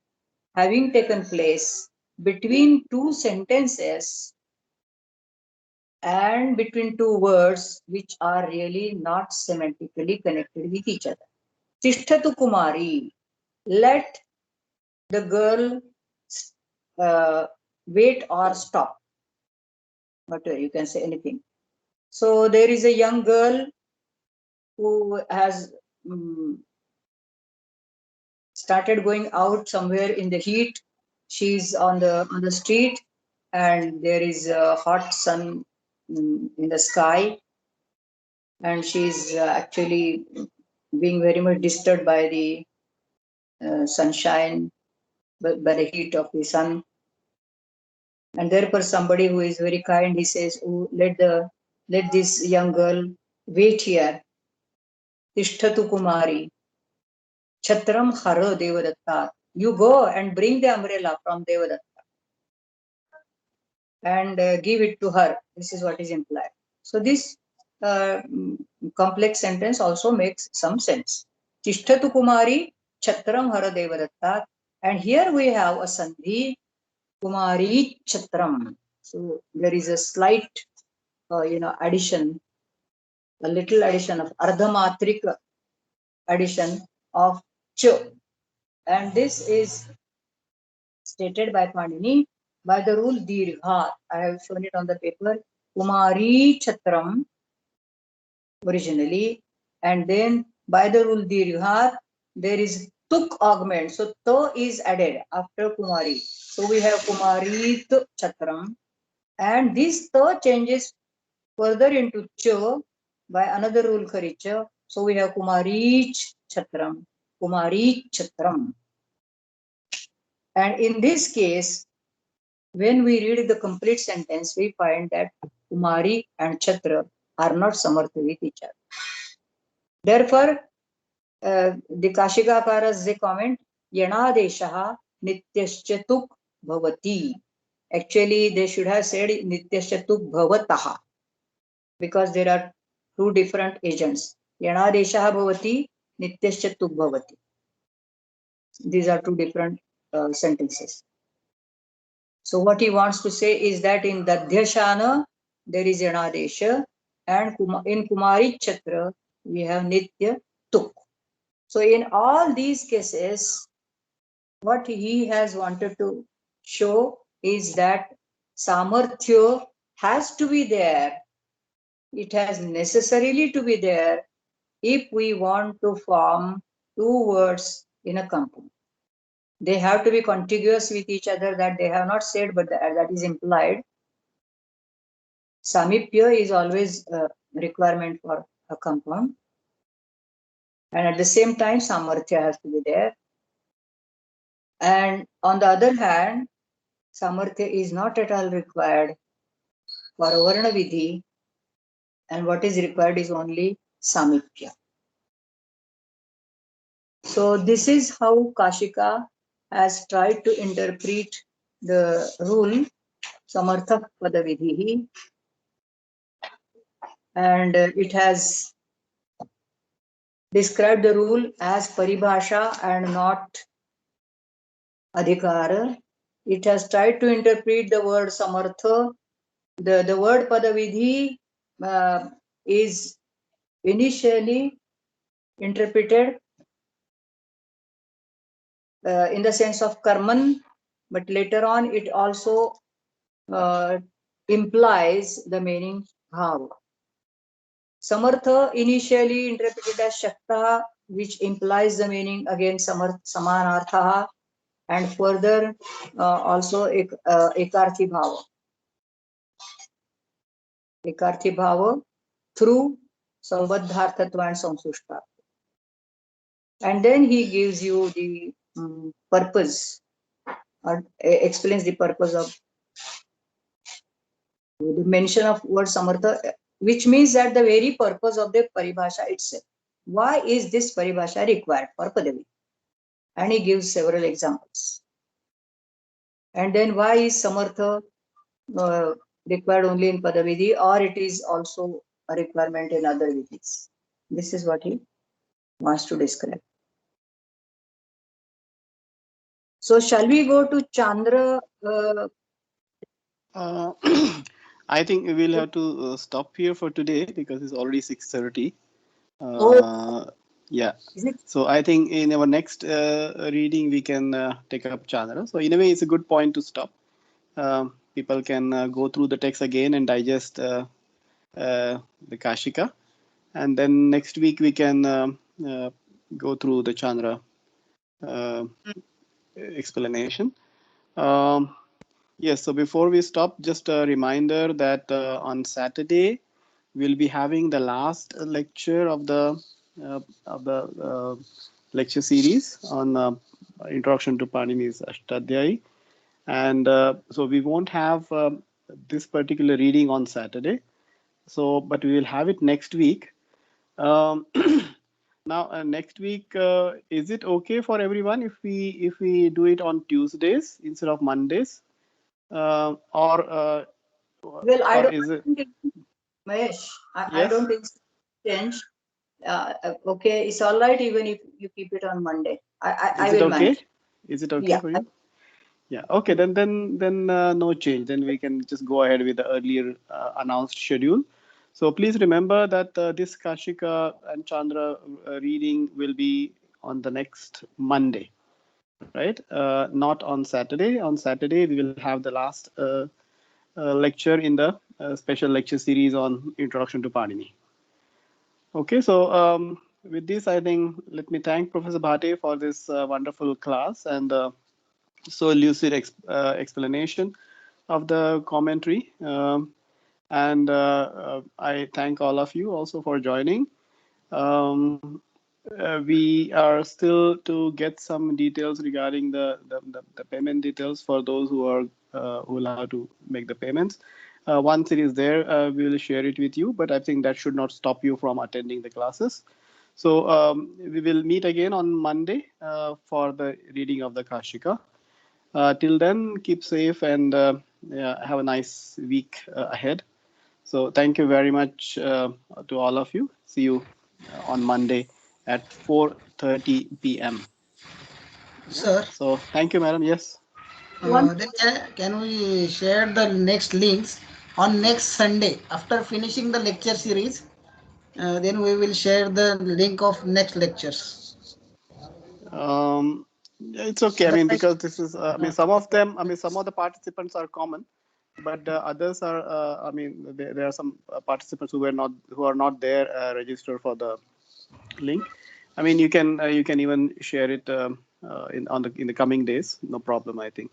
having taken place between two sentences and between two words which are really not semantically connected with each other. Tishtatu kumari. Let the girl wait or stop. Whatever, you can say anything. So there is a young girl who has started going out somewhere in the heat. She's on the street, and there is a hot sun in the sky, and she's actually being very much disturbed by the sunshine, by the heat of the sun. And therefore somebody who is very kind, he says, oh, let this young girl wait here. Tishtatu kumari chatram hara devadatta. You go and bring the umbrella from Devadatta and give it to her. This is what is implied. So this complex sentence also makes some sense. Tishtatu kumari chatram hara devadatta. And here we have a sandhi, kumari chatram. So there is a slight addition, a little addition of ardhamatrika addition of ch. And this is stated by Panini by the rule dirgha. I have shown it on the paper. Kumari chatram originally, and then by the rule dirgha, there is tuk augment. So ta is added after Kumari. So we have Kumarit Chatram, and this ta changes further into cha by another rule kharicha. So we have Kumarich Chatram, Kumarich Chatram. And in this case, when we read the complete sentence, we find that Kumari and Chatra are not samartha with each other. Therefore, the Kashikakaras, they comment, Yanadeshaha Nityaschatuk Bhavati. Actually, they should have said Nityaschatuk Bhavataha, because there are two different agents. Yanadeshaha Bhavati, Nityaschatuk Bhavati. These are two different sentences. So what he wants to say is that in Dadhyashana, there is Yanadesha, and in Kumari Chatra, we have Nitya Tuk. So in all these cases, what he has wanted to show is that Samarthya has to be there. It has necessarily to be there if we want to form two words in a company. They have to be contiguous with each other, that they have not said, but that is implied. Samipya is always a requirement for a compound. And at the same time, Samarthya has to be there. And on the other hand, Samarthya is not at all required for Varna Vidhi, and what is required is only Samipya. So this is how Kashika has tried to interpret the rule Samarthak Padavidhi, and it has described the rule as Paribhasha and not Adhikara. It has tried to interpret the word Samartha. The word Padavidhi is initially interpreted in the sense of Karman, but later on it also implies the meaning Bhav. Samartha initially interpreted as Shakta, which implies the meaning again Samanartha, and further also Ekarthi Bhava. Ekarthi Bhava through Sambandharthatva and Samsushta. And then he gives you the purpose, or explains the purpose of the mention of word Samartha, which means that the very purpose of the Paribhasha itself. Why is this Paribhasha required for Padavi? And he gives several examples. And then why is Samartha required only in Padavidhi, or it is also a requirement in other vidhis? This is what he wants to describe. So shall we go to Chandra? I think we will have to stop here for today because it's already 6:30. Yeah. So I think in our next reading we can take up Chandra. So in a way, it's a good point to stop. People can go through the text again and digest the Kashika, and then next week we can go through the Chandra explanation. Yes, so before we stop, just a reminder that on Saturday we'll be having the last lecture of the lecture series on Introduction to Panini's Ashtadhyayi, and so we won't have this particular reading on Saturday. So, but we will have it next week. Now, next week, is it okay for everyone if we do it on Tuesdays instead of Mondays? Well, I don't think Mahesh, I don't think it's changed. Okay, it's all right even if you keep it on Monday. I will manage. Is it okay for you? Yeah. Okay. Then no change. Then we can just go ahead with the earlier announced schedule. So please remember that this Kashika and Chandra reading will be on the next Monday, right? Not on Saturday. On Saturday we will have the last lecture in the special lecture series on Introduction to Panini. Okay, so with this, I think let me thank Professor Bhate for this wonderful class and so lucid explanation of the commentary. And I thank all of you also for joining. We are still to get some details regarding the payment details for those who are who will have to make the payments. Once it is there, we will share it with you. But I think that should not stop you from attending the classes. So we will meet again on Monday for the reading of the Kashika. Till then, keep safe and yeah, have a nice week ahead. So thank you very much to all of you. See you on Monday at 4:30 p.m. Sir, So thank you, madam. Yes. then can we share the next links on next Sunday after finishing the lecture series? Then we will share the link of next lectures. It's okay. I mean, because this is, I mean, some of them, I mean, some of the participants are common, but others are, I mean, there are some participants who are not there registered for the link. I mean, you can even share it in the coming days. No problem, I think.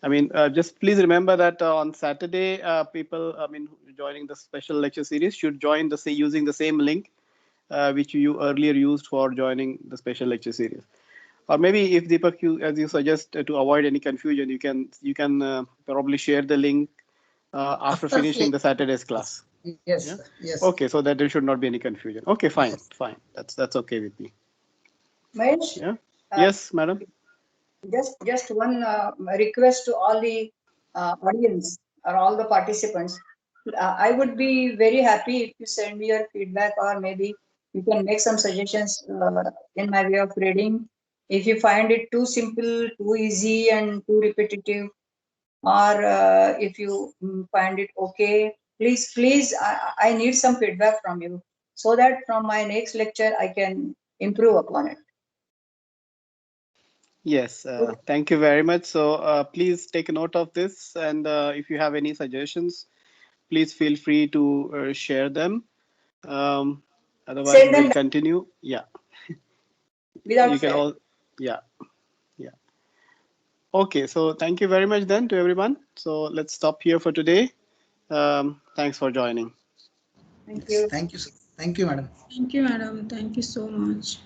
I mean, just please remember that on Saturday, people, I mean, joining the special lecture series should join using the same link which you earlier used for joining the special lecture series. Or maybe if Deepak, as you suggest, to avoid any confusion, you can probably share the link after finishing the Saturday's class. Yes, Yeah? yes. Okay, so that there should not be any confusion. Okay, fine, fine. That's okay with me. Mahesh, Yeah. Yes, madam. just one request to all the audience or all the participants. I would be very happy if you send me your feedback, or maybe you can make some suggestions in my way of reading. If you find it too simple, too easy, and too repetitive, or if you find it okay, please, I need some feedback from you so that from my next lecture I can improve upon it. Yes, thank you very much. So please take a note of this, and if you have any suggestions, please feel free to share them. Otherwise, Send we'll them continue. Yeah, without you can fail. all. Yeah, yeah. Okay, so thank you very much then to everyone. So let's stop here for today. Thanks for joining. Thank you. Thank you, sir. Thank you, madam. Thank you, madam. Thank you so much.